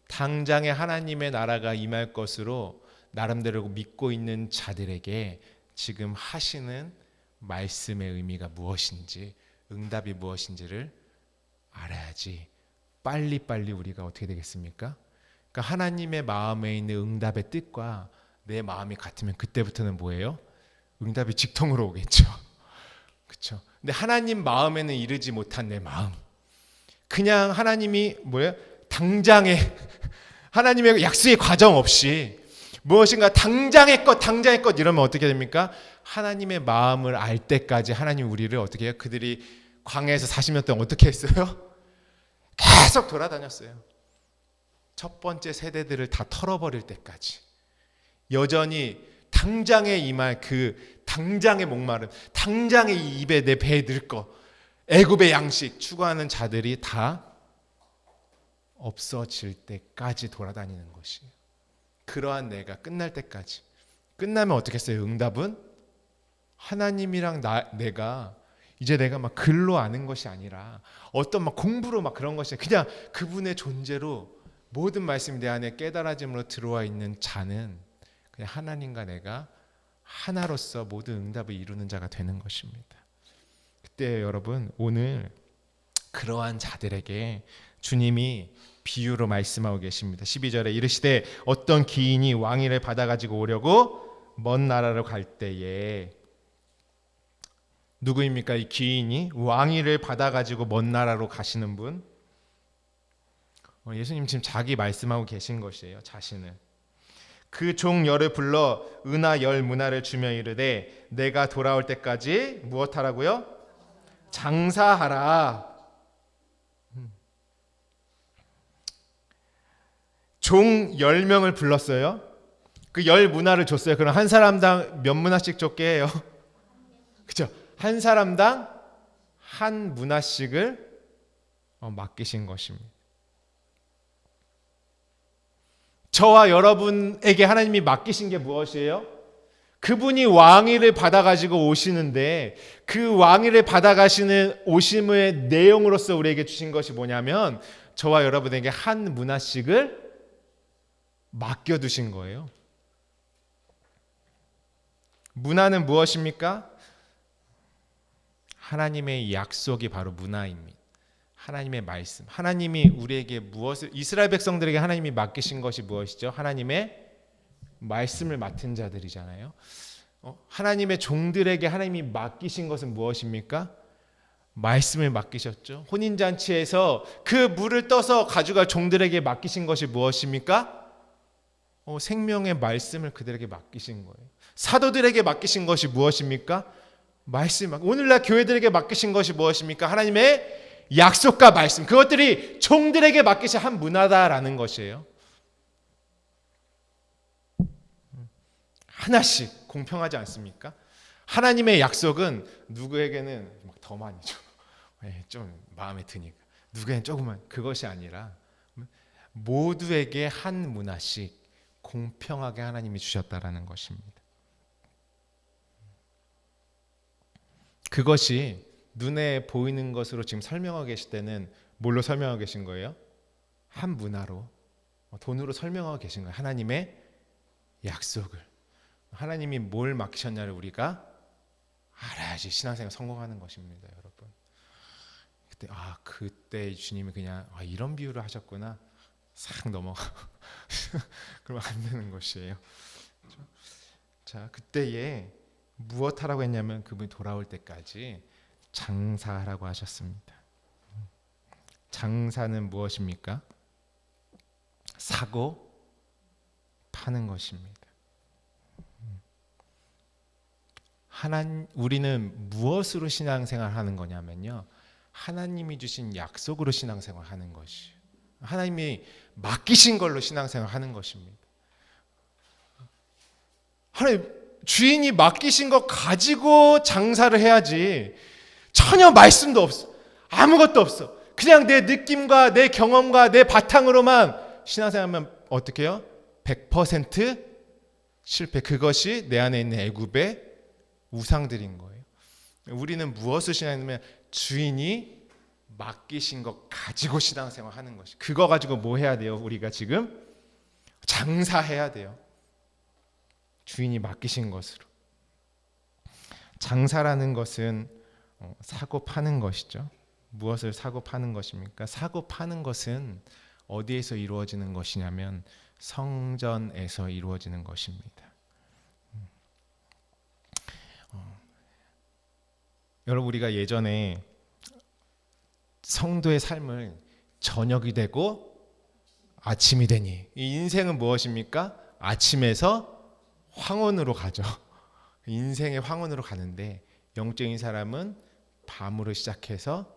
당장에 하나님의 나라가 임할 것으로 나름대로 믿고 있는 자들에게 지금 하시는 말씀의 의미가 무엇인지, 응답이 무엇인지를 알아야지 빨리빨리 우리가 어떻게 되겠습니까? 그러니까 하나님의 마음에 있는 응답의 뜻과 내 마음이 같으면 그때부터는 뭐예요? 응답이 직통으로 오겠죠. 그렇죠? 근데 하나님 마음에는 이르지 못한 내 마음, 그냥 하나님이 뭐예요? 당장에 하나님의 약속의 과정 없이 무엇인가 당장의 것 이러면 어떻게 됩니까? 하나님의 마음을 알 때까지 하나님 우리를 어떻게 해요? 그들이 광야에서 40년 동안 어떻게 했어요? 계속 돌아다녔어요. 첫 번째 세대들을 다 털어버릴 때까지 여전히 당장에 임할 그 당장의 목마름, 당장의 이 입에 내 배에 넣을 거, 애굽의 양식 추구하는 자들이 다 없어질 때까지 돌아다니는 것이에요. 그러한 내가 끝날 때까지. 끝나면 어떻게 했어요? 응답은 하나님이랑 내가 이제 내가 막 글로 아는 것이 아니라 어떤 막 공부로 막 그런 것이 아니라 그냥 그분의 존재로 모든 말씀이 내 안에 깨달아짐으로 들어와 있는 자는 그냥 하나님과 내가 하나로서 모든 응답을 이루는 자가 되는 것입니다. 그때 여러분, 오늘 그러한 자들에게 주님이 비유로 말씀하고 계십니다. 12절에 이르시되 어떤 기인이 왕위를 받아가지고 오려고 먼 나라로 갈 때에, 누구입니까? 이 기인이 왕위를 받아가지고 먼 나라로 가시는 분, 예수님 지금 자기 말씀하고 계신 것이에요. 자신을. 그 종 열을 불러 은하 열 문화를 주며 이르되 내가 돌아올 때까지 무엇하라고요? 장사하라. 종 10명을 불렀어요. 그 10문화를 줬어요. 그럼 한 사람당 몇 문화씩 줬게 해요? 그렇죠? 한 사람당 한 문화씩을 맡기신 것입니다. 저와 여러분에게 하나님이 맡기신 게 무엇이에요? 그분이 왕위를 받아가지고 오시는데 그 왕위를 받아가시는 오심의 내용으로서 우리에게 주신 것이 뭐냐면 저와 여러분에게 한 문화씩을 맡겨두신 거예요. 문화는 무엇입니까? 하나님의 약속이 바로 문화입니다. 하나님의 말씀. 하나님이 우리에게 무엇을, 이스라엘 백성들에게 하나님이 맡기신 것이 무엇이죠? 하나님의 말씀을 맡은 자들이잖아요. 하나님의 종들에게 하나님이 맡기신 것은 무엇입니까? 말씀을 맡기셨죠. 혼인잔치에서 그 물을 떠서 가져갈 종들에게 맡기신 것이 무엇입니까? 생명의 말씀을 그들에게 맡기신 거예요. 사도들에게 맡기신 것이 무엇입니까? 말씀. 오늘날 교회들에게 맡기신 것이 무엇입니까? 하나님의 약속과 말씀. 그것들이 종들에게 맡기신 한 문화다라는 것이에요. 하나씩 공평하지 않습니까? 하나님의 약속은 누구에게는 더 많이 줘. 좀 마음에 드니까. 누구에게는 조금만. 그것이 아니라 모두에게 한 문화씩 공평하게 하나님이 주셨다라는 것입니다. 그것이 눈에 보이는 것으로 지금 설명하고 계실 때는 뭘로 설명하고 계신 거예요? 한 문화로, 돈으로 설명하고 계신 거예요. 하나님의 약속을. 하나님이 뭘 맡기셨냐를 우리가 알아야지 신앙생활 성공하는 것입니다, 여러분. 그때 주님이 그냥 이런 비유를 하셨구나. 싹 넘어가. 그러면 안 되는 것이에요. 자, 그때에 무엇 하라고 했냐면 그분이 돌아올 때까지 장사하라고 하셨습니다. 장사는 무엇입니까? 사고 파는 것입니다. 우리는 무엇으로 신앙생활 하는 거냐면요, 하나님이 주신 약속으로 신앙생활 하는 것이에요. 하나님이 맡기신 걸로 신앙생활 하는 것입니다. 하나님 주인이 맡기신 것 가지고 장사를 해야지. 전혀 말씀도 없어. 아무것도 없어. 그냥 내 느낌과 내 경험과 내 바탕으로만 신앙생활하면 어떻게 해요? 100% 실패. 그것이 내 안에 있는 애굽의 우상들인 거예요. 우리는 무엇을 신앙하냐면 주인이 맡기신 것 가지고 신앙생활 하는 것이. 그거 가지고 뭐 해야 돼요? 우리가 지금 장사해야 돼요. 주인이 맡기신 것으로. 장사라는 것은 사고 파는 것이죠. 무엇을 사고 파는 것입니까? 사고 파는 것은 어디에서 이루어지는 것이냐면 성전에서 이루어지는 것입니다. 여러분, 우리가 예전에 성도의 삶을 저녁이 되고 아침이 되니, 이 인생은 무엇입니까? 아침에서 황혼으로 가죠. 인생의 황혼으로 가는데 영적인 사람은 밤으로 시작해서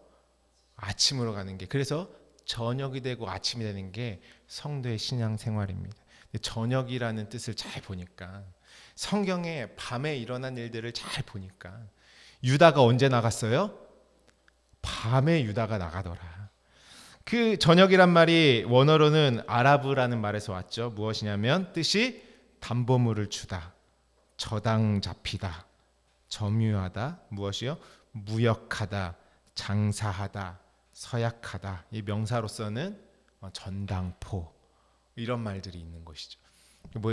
아침으로 가는 게, 그래서 저녁이 되고 아침이 되는 게 성도의 신앙 생활입니다. 저녁이라는 뜻을 잘 보니까, 성경에 밤에 일어난 일들을 잘 보니까 유다가 언제 나갔어요? 밤에 유다가 나가더라. 그 저녁이란 말이 원어로는 아라브라는 말에서 왔죠. 무엇이냐면 뜻이 담보물을 주다, 저당 잡히다, 점유하다, 무엇이요? 무역하다, 장사하다, 서약하다. 이 명사로서는 전당포, 이런 말들이 있는 것이죠.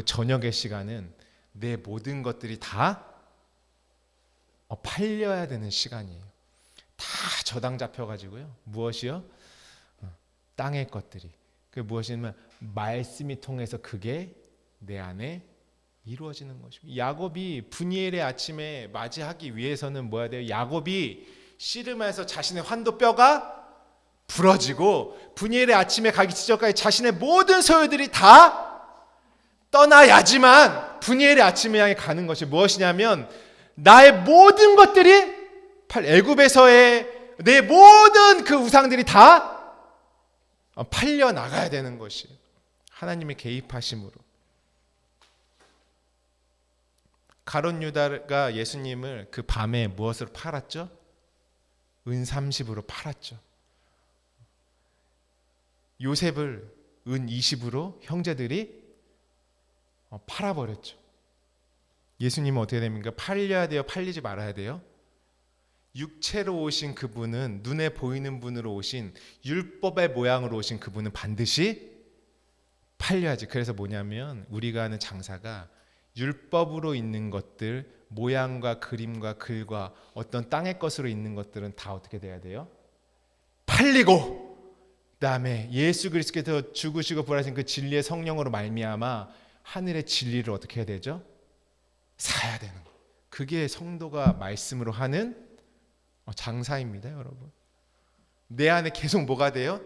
저녁의 시간은 내 모든 것들이 다 팔려야 되는 시간이에요. 다 저당 잡혀가지고요. 무엇이요? 땅의 것들이. 그 무엇이냐면 말씀이 통해서 그게 내 안에 이루어지는 것입니다. 야곱이 분이엘의 아침에 맞이하기 위해서는 뭐 해야 돼요? 야곱이 씨름해서 자신의 환도뼈가 부러지고 분이엘의 아침에 가기 직전까지 자신의 모든 소유들이 다 떠나야지만 분이엘의 아침에 향해 가는 것이 무엇이냐면 나의 모든 것들이 애굽에서의 내 모든 그 우상들이 다 팔려 나가야 되는 것이에요. 하나님의 개입하심으로. 가룟 유다가 예수님을 그 밤에 무엇으로 팔았죠? 은 30으로 팔았죠. 요셉을 은 20으로 형제들이 팔아버렸죠. 예수님은 어떻게 됩니까? 팔려야 돼요? 팔리지 말아야 돼요? 육체로 오신 그분은, 눈에 보이는 분으로 오신, 율법의 모양으로 오신 그분은 반드시 팔려야지. 그래서 뭐냐면 우리가 하는 장사가 율법으로 있는 것들, 모양과 그림과 글과 어떤 땅의 것으로 있는 것들은 다 어떻게 돼야 돼요? 팔리고, 그다음에 예수 그리스도께서 죽으시고 부활하신 그 진리의 성령으로 말미암아 하늘의 진리를 어떻게 해야 되죠? 사야 되는 거. 그게 성도가 말씀으로 하는 장사입니다, 여러분. 내 안에 계속 뭐가 돼요?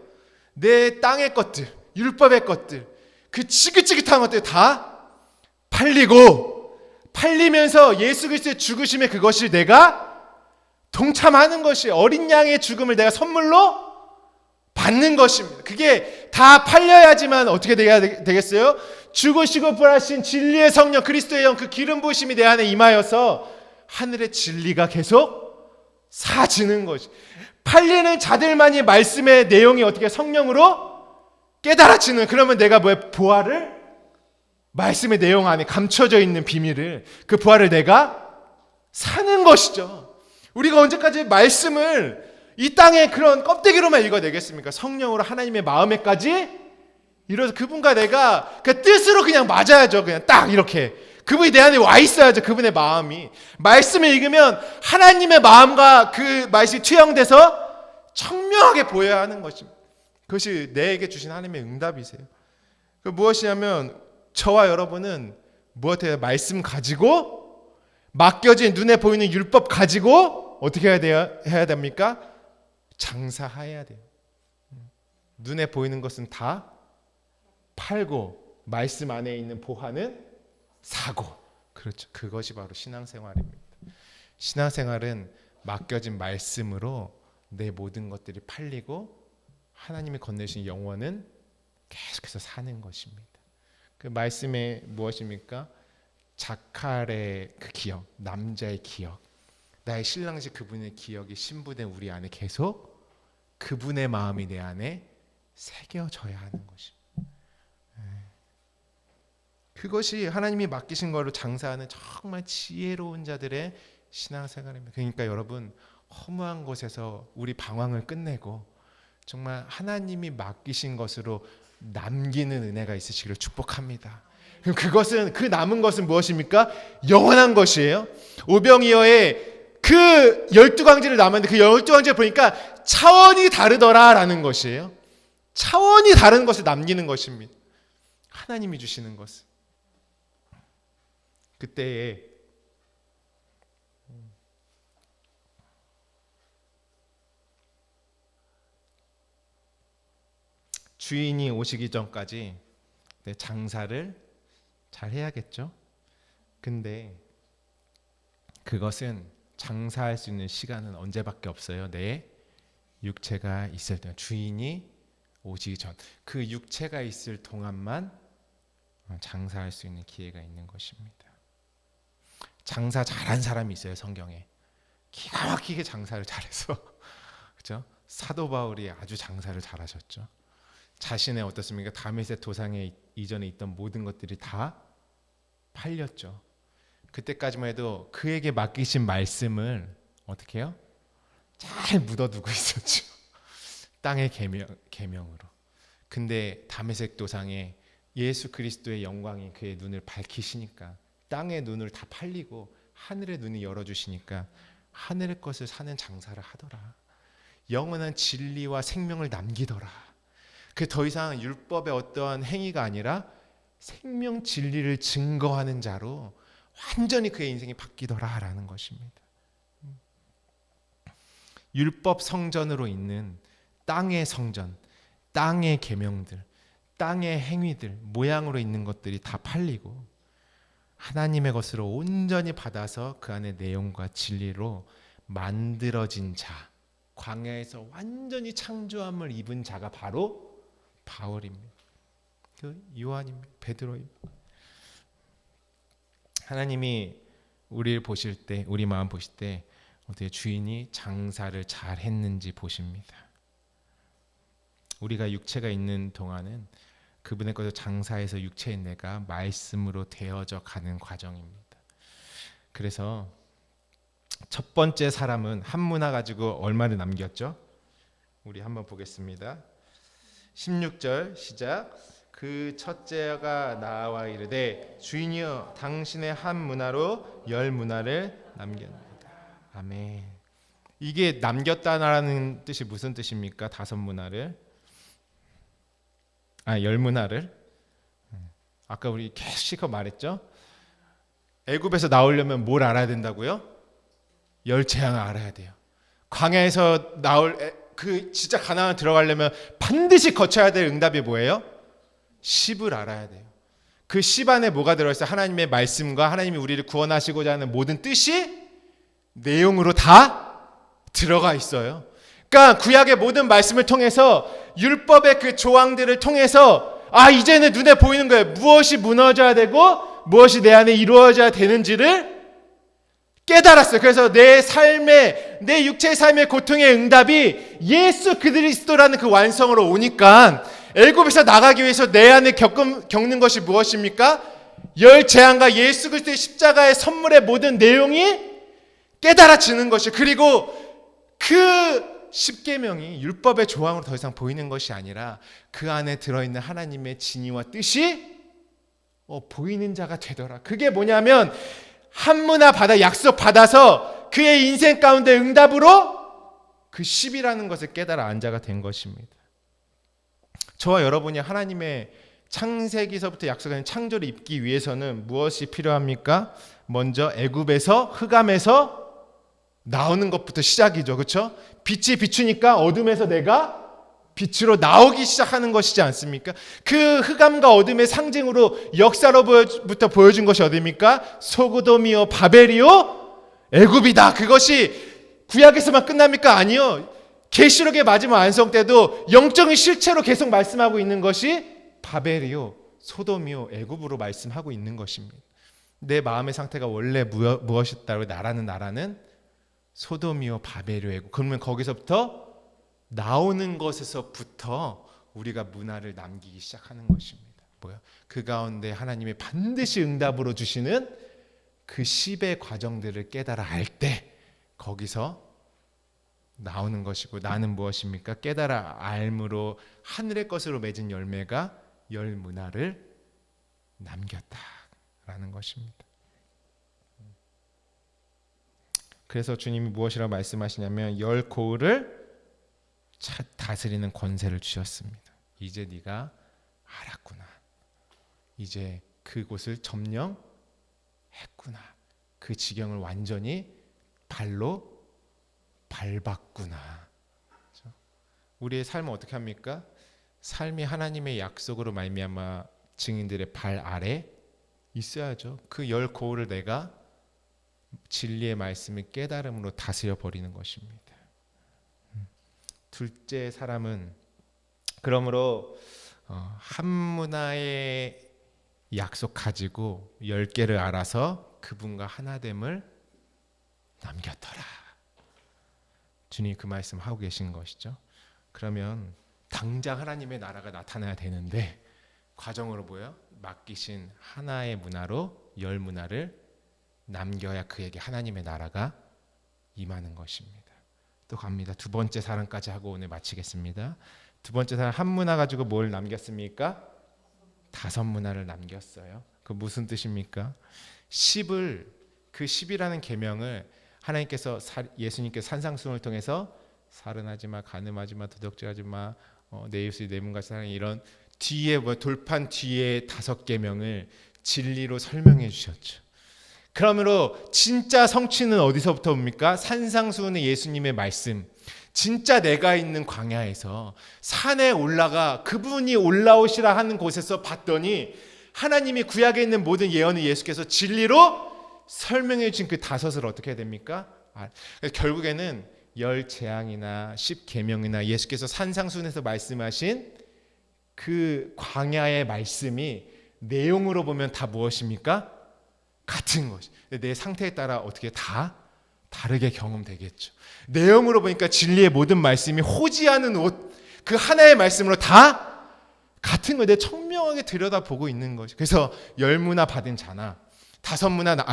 내 땅의 것들, 율법의 것들, 그 지긋지긋한 것들 다 팔리고, 팔리면서 예수 그리스도의 죽으심에 그것이 내가 동참하는 것이, 어린 양의 죽음을 내가 선물로 받는 것입니다. 그게 다 팔려야지만 어떻게 되겠어요? 죽으시고 부활하신 진리의 성령 그리스도의 영, 그 기름 부으심이 내 안에 임하여서 하늘의 진리가 계속 사지는 것이. 팔리는 자들만이 말씀의 내용이 어떻게 성령으로 깨달아지는, 그러면 내가 뭐야? 부활을, 말씀의 내용 안에 감춰져 있는 비밀을, 그 부활을 내가 사는 것이죠. 우리가 언제까지 말씀을 이 땅에 그런 껍데기로만 읽어내겠습니까? 성령으로 하나님의 마음에까지 이뤄서 그분과 내가 그 뜻으로 그냥 맞아야죠. 그냥 딱 이렇게 그분이 내 안에 와 있어야죠. 그분의 마음이. 말씀을 읽으면 하나님의 마음과 그 말씀이 투영돼서 청명하게 보여야 하는 것입니다. 그것이 내게 주신 하나님의 응답이세요. 그 무엇이냐면 저와 여러분은 무엇해야, 말씀 가지고, 맡겨진 눈에 보이는 율법 가지고 어떻게 해야 됩니까? 장사해야 돼요. 눈에 보이는 것은 다 팔고 말씀 안에 있는 보화는 사고. 그렇죠. 그것이 바로 신앙생활입니다. 신앙생활은 맡겨진 말씀으로 내 모든 것들이 팔리고 하나님이 건네주신 영원은 계속해서 사는 것입니다. 그 말씀에 무엇입니까? 자칼의 그 기억, 남자의 기억, 나의 신랑식 그분의 기억이 신부된 우리 안에 계속 그분의 마음이 내 안에 새겨져야 하는 것입니다. 그것이 하나님이 맡기신 거로 장사하는 정말 지혜로운 자들의 신앙생활입니다. 그러니까 여러분, 허무한 곳에서 우리 방황을 끝내고 정말 하나님이 맡기신 것으로 남기는 은혜가 있으시기를 축복합니다. 그것은, 그 남은 것은 무엇입니까? 영원한 것이에요. 오병이어의 그 12광지를 남았는데 그 12광지를 보니까 차원이 다르더라라는 것이에요. 차원이 다른 것을 남기는 것입니다. 하나님이 주시는 것을. 그때에 주인이 오시기 전까지 장사를 잘 해야겠죠. 근데 그것은 장사할 수 있는 시간은 언제밖에 없어요? 내 육체가 있을 때, 주인이 오시기 전, 그 육체가 있을 동안만 장사할 수 있는 기회가 있는 것입니다. 장사 잘한 사람이 있어요, 성경에. 기가 막히게 장사를 잘해서 그렇죠? 사도 바울이 아주 장사를 잘하셨죠. 자신의 어떻습니까? 다메섹 도상에 이전에 있던 모든 것들이 다 팔렸죠. 그때까지만 해도 그에게 맡기신 말씀을 어떻게 해요? 잘 묻어두고 있었죠. 땅의 계명으로. 근데 다메섹 도상에 예수 그리스도의 영광이 그의 눈을 밝히시니까 땅의 눈을 다 팔리고 하늘의 눈이 열어주시니까 하늘의 것을 사는 장사를 하더라. 영원한 진리와 생명을 남기더라. 그 더 이상 율법의 어떠한 행위가 아니라 생명 진리를 증거하는 자로 완전히 그의 인생이 바뀌더라라는 것입니다. 율법 성전으로 있는 땅의 성전, 땅의 계명들, 땅의 행위들, 모양으로 있는 것들이 다 팔리고 하나님의 것으로 온전히 받아서 그 안에 내용과 진리로 만들어진 자, 광야에서 완전히 창조함을 입은 자가 바로 바울입니다. 그 요한입니다. 베드로입니다. 하나님이 우리를 보실 때, 우리 마음 보실 때 어떻게 주인이 장사를 잘 했는지 보십니다. 우리가 육체가 있는 동안은 그분의 것을 장사해서 육체인 내가 말씀으로 되어져 가는 과정입니다. 그래서 첫 번째 사람은 한 문화 가지고 얼마를 남겼죠? 우리 한번 보겠습니다. 16절 시작. 그 첫째가 나와 이르되 주인이여 당신의 한 문화로 10문화를 남겼나이다. 아멘. 이게 남겼다라는 뜻이 무슨 뜻입니까? 5문화를 10문화를 아까 우리 계속 말했죠? 애굽에서 나오려면 뭘 알아야 된다고요? 10재앙을 알아야 돼요. 광야에서 나올 진짜 가나안 들어가려면 반드시 거쳐야 될 응답이 뭐예요? 10을 알아야 돼요. 그 10 안에 뭐가 들어있어요? 하나님의 말씀과 하나님이 우리를 구원하시고자 하는 모든 뜻이 내용으로 다 들어가 있어요. 그러니까 구약의 모든 말씀을 통해서 율법의 그 조항들을 통해서 이제는 눈에 보이는 거예요. 무엇이 무너져야 되고 무엇이 내 안에 이루어져야 되는지를 깨달았어요. 그래서 내 육체의 삶의 고통의 응답이 예수 그리스도라는 그 완성으로 오니까 애굽에서 나가기 위해서 내 안에 겪는 것이 무엇입니까? 10재앙과 예수 그리스도의 십자가의 선물의 모든 내용이 깨달아지는 것이, 그리고 그 십계명이 율법의 조항으로 더 이상 보이는 것이 아니라 그 안에 들어있는 하나님의 진의와 뜻이 보이는 자가 되더라. 그게 뭐냐면 한 문화 약속 받아서 그의 인생 가운데 응답으로 그 10이라는 것을 깨달아 안자가 된 것입니다. 저와 여러분이 하나님의 창세기서부터 약속하는 창조를 입기 위해서는 무엇이 필요합니까? 먼저 애굽에서 흑암에서 나오는 것부터 시작이죠. 그렇죠? 빛이 비추니까 어둠에서 내가 빛으로 나오기 시작하는 것이지 않습니까? 그 흑암과 어둠의 상징으로 역사로부터 보여준 것이 어디입니까? 소도미요 바벨이요 애굽이다. 그것이 구약에서만 끝납니까? 아니요. 계시록의 마지막 완성 때도 영적인 실체로 계속 말씀하고 있는 것이 바벨이요 소돔이요 애굽으로 말씀하고 있는 것입니다. 내 마음의 상태가 원래 무엇이었다고 나라는 소돔이요 바벨이요 애굽. 그러면 거기서부터 나오는 것에서부터 우리가 문화를 남기기 시작하는 것입니다. 뭐야? 그 가운데 하나님이 반드시 응답으로 주시는 그 10의 과정들을 깨달아 알 때 거기서 나오는 것이고, 나는 무엇입니까? 깨달아 알므로 하늘의 것으로 맺은 열매가 10문화를 남겼다라는 것입니다. 그래서 주님이 무엇이라고 말씀하시냐면 10고을을 다스리는 권세를 주셨습니다. 이제 네가 알았구나. 이제 그곳을 점령했구나. 그 지경을 완전히 발로 밟았구나. 우리의 삶은 어떻게 합니까? 삶이 하나님의 약속으로 말미암아 증인들의 발 아래 있어야죠. 그 10고을을 내가 진리의 말씀을 깨달음으로 다스려 버리는 것입니다. 둘째 사람은 그러므로 한 문화의 약속 가지고 10개를 알아서 그분과 하나됨을 남겼더라. 주님이 그 말씀 하고 계신 것이죠. 그러면 당장 하나님의 나라가 나타나야 되는데 과정으로 뭐예요? 맡기신 하나의 문화로 10문화를 남겨야 그에게 하나님의 나라가 임하는 것입니다. 또 갑니다. 두 번째 사람까지 하고 오늘 마치겠습니다. 두 번째 사람 한 문화 가지고 뭘 남겼습니까? 5문화를 남겼어요. 그 무슨 뜻입니까? 10을 그 10이라는 계명을 하나님께서 예수님께서 산상수훈을 통해서 살인하지 마, 간음하지 마, 도둑질하지 마, 내 이웃을 내 몸같이 사랑해, 이런 뒤에 돌판 뒤에 5계명을 진리로 설명해 주셨죠. 그러므로 진짜 성취는 어디서부터 옵니까? 산상수훈의 예수님의 말씀, 진짜 내가 있는 광야에서 산에 올라가 그분이 올라오시라 하는 곳에서 봤더니 하나님이 구약에 있는 모든 예언을 예수께서 진리로 설명해 주신 그 5을 어떻게 해야 됩니까? 결국에는 10재앙이나 10계명이나 예수께서 산상수훈에서 말씀하신 그 광야의 말씀이 내용으로 보면 다 무엇입니까? 같은 것이. 내 상태에 따라 어떻게 다 다르게 경험되겠죠. 내용으로 보니까 진리의 모든 말씀이 호지하는 옷, 그 하나의 말씀으로 다 같은 거. 내가 청명하게 들여다보고 있는 것이. 그래서 10문화 받은 자나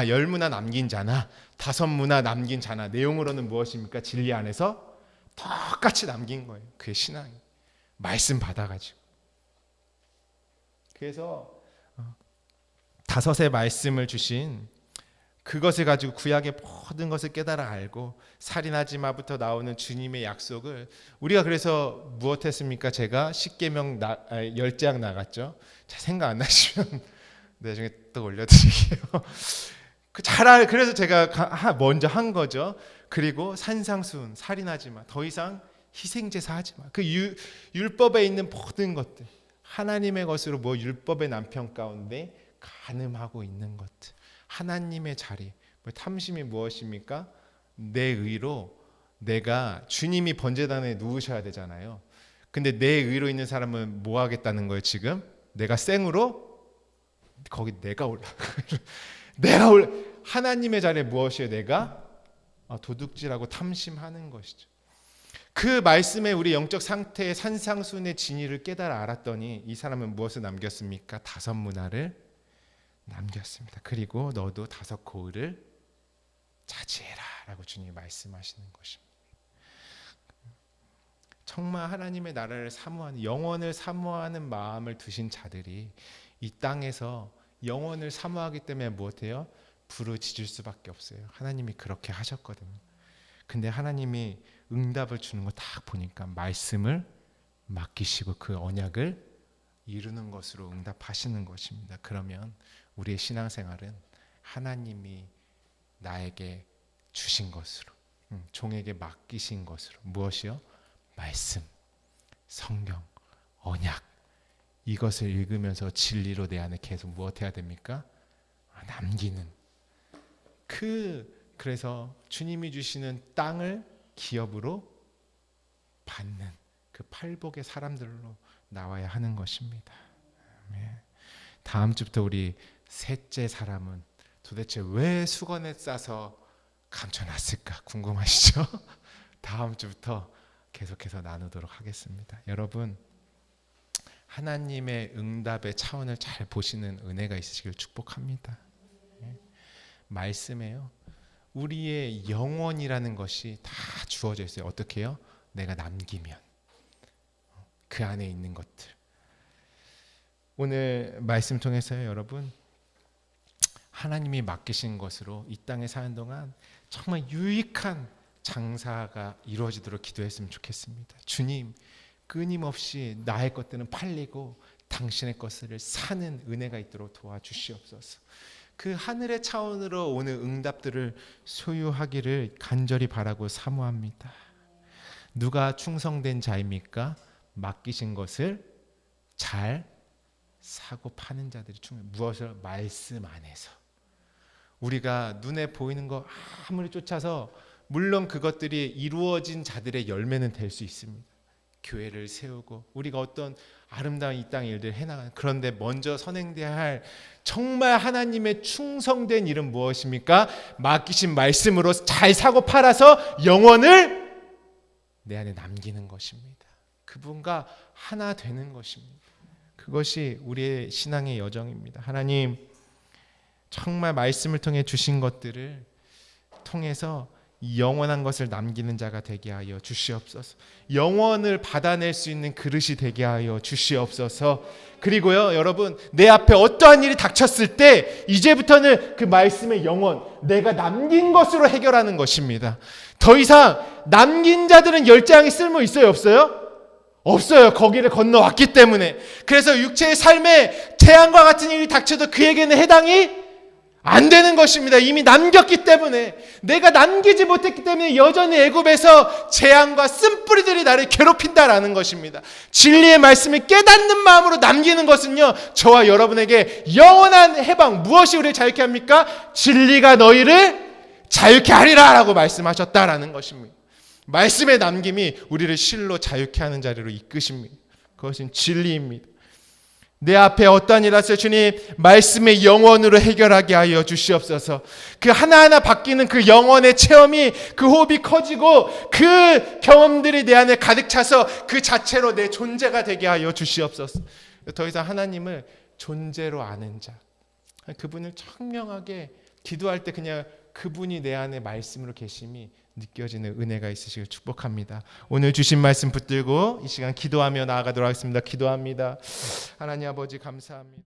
열 문화 남긴 자나 다섯 문화 남긴 자나 내용으로는 무엇입니까? 진리 안에서 똑같이 남긴 거예요. 그의 신앙이 말씀 받아가지고. 그래서 다섯의 말씀을 주신 그것을 가지고 구약의 모든 것을 깨달아 알고 살인하지 마부터 나오는 주님의 약속을 우리가 그래서 무엇했습니까? 제가 10계명 10장 나갔죠. 잘 생각 안 나시면 나중에 또 올려드릴게요. 그래서 제가 먼저 한 거죠. 그리고 산상수훈, 살인하지 마, 더 이상 희생제사 하지 마. 그 율법에 있는 모든 것들, 하나님의 것으로 율법의 남편 가운데 간음하고 있는 것들, 하나님의 자리. 탐심이 무엇입니까? 내 의로 내가 주님이 번제단에 누우셔야 되잖아요. 근데 내 의로 있는 사람은 뭐 하겠다는 거예요? 지금 내가 생으로 거기 내가 올라 하나님의 자리에 무엇이에요? 내가 도둑질하고 탐심하는 것이죠. 그 말씀에 우리 영적 상태의 산상순의 진리를 깨달아 알았더니 이 사람은 무엇을 남겼습니까? 다섯 문화를 남겼습니다. 그리고 너도 다섯 고을을 자제해라 라고 주님이 말씀하시는 것입니다. 정말 하나님의 나라를 사모하는, 영원을 사모하는 마음을 두신 자들이 이 땅에서 영원을 사모하기 때문에 무엇해요? 부르짖을 수밖에 없어요. 하나님이 그렇게 하셨거든요. 근데 하나님이 응답을 주는 거 딱 보니까 말씀을 맡기시고 그 언약을 이루는 것으로 응답하시는 것입니다. 그러면 우리의 신앙생활은 하나님이 나에게 주신 것으로, 종에게 맡기신 것으로, 무엇이요? 말씀, 성경, 언약, 이것을 읽으면서 진리로 내 안에 계속 무엇해야 됩니까? 남기는. 그래서 주님이 주시는 땅을 기업으로 받는 그 팔복의 사람들로 나와야 하는 것입니다. 다음 주부터 우리 셋째 사람은 도대체 왜 수건에 싸서 감춰놨을까 궁금하시죠? 다음 주부터 계속해서 나누도록 하겠습니다. 여러분, 하나님의 응답의 차원을 잘 보시는 은혜가 있으시길 축복합니다. 말씀에요, 우리의 영혼이라는 것이 다 주어져 있어요. 어떻게 해요? 내가 남기면 그 안에 있는 것들. 오늘 말씀 통해서요, 여러분, 하나님이 맡기신 것으로 이 땅에 사는 동안 정말 유익한 장사가 이루어지도록 기도했으면 좋겠습니다. 주님, 끊임없이 나의 것들은 팔리고 당신의 것을 사는 은혜가 있도록 도와주시옵소서. 그 하늘의 차원으로 오는 응답들을 소유하기를 간절히 바라고 사모합니다. 누가 충성된 자입니까? 맡기신 것을 잘 사고 파는 자들이 무엇을? 말씀 안에서. 우리가 눈에 보이는 거 아무리 쫓아서, 물론 그것들이 이루어진 자들의 열매는 될 수 있습니다. 교회를 세우고 우리가 어떤 아름다운 이 땅의 일들을 해나가는, 그런데 먼저 선행돼야 할 정말 하나님의 충성된 일은 무엇입니까? 맡기신 말씀으로 잘 사고 팔아서 영혼을 내 안에 남기는 것입니다. 그분과 하나 되는 것입니다. 그것이 우리의 신앙의 여정입니다. 하나님, 정말 말씀을 통해 주신 것들을 통해서 영원한 것을 남기는 자가 되게 하여 주시옵소서. 영원을 받아낼 수 있는 그릇이 되게 하여 주시옵소서. 그리고요, 여러분, 내 앞에 어떠한 일이 닥쳤을 때 이제부터는 그 말씀의 영원, 내가 남긴 것으로 해결하는 것입니다. 더 이상 남긴 자들은 열장이 쓸모 있어요, 없어요? 없어요. 거기를 건너왔기 때문에. 그래서 육체의 삶에 재앙과 같은 일이 닥쳐도 그에게는 해당이 안 되는 것입니다. 이미 남겼기 때문에. 내가 남기지 못했기 때문에 여전히 애굽에서 재앙과 쓴뿌리들이 나를 괴롭힌다라는 것입니다. 진리의 말씀을 깨닫는 마음으로 남기는 것은요, 저와 여러분에게 영원한 해방, 무엇이 우리를 자유케 합니까? 진리가 너희를 자유케 하리라 라고 말씀하셨다라는 것입니다. 말씀의 남김이 우리를 실로 자유케 하는 자리로 이끄십니다. 그것은 진리입니다. 내 앞에 어떠한 일 하세요? 주님, 말씀의 영원으로 해결하게 하여 주시옵소서. 그 하나하나 바뀌는 그 영혼의 체험이, 그 호흡이 커지고 그 경험들이 내 안에 가득 차서 그 자체로 내 존재가 되게 하여 주시옵소서. 더 이상 하나님을 존재로 아는 자, 그분을 청명하게 기도할 때 그냥 그분이 내 안에 말씀으로 계심이 느껴지는 은혜가 있으시길 축복합니다. 오늘 주신 말씀 붙들고 이 시간 기도하며 나아가도록 하겠습니다. 기도합니다. 하나님 아버지 감사합니다.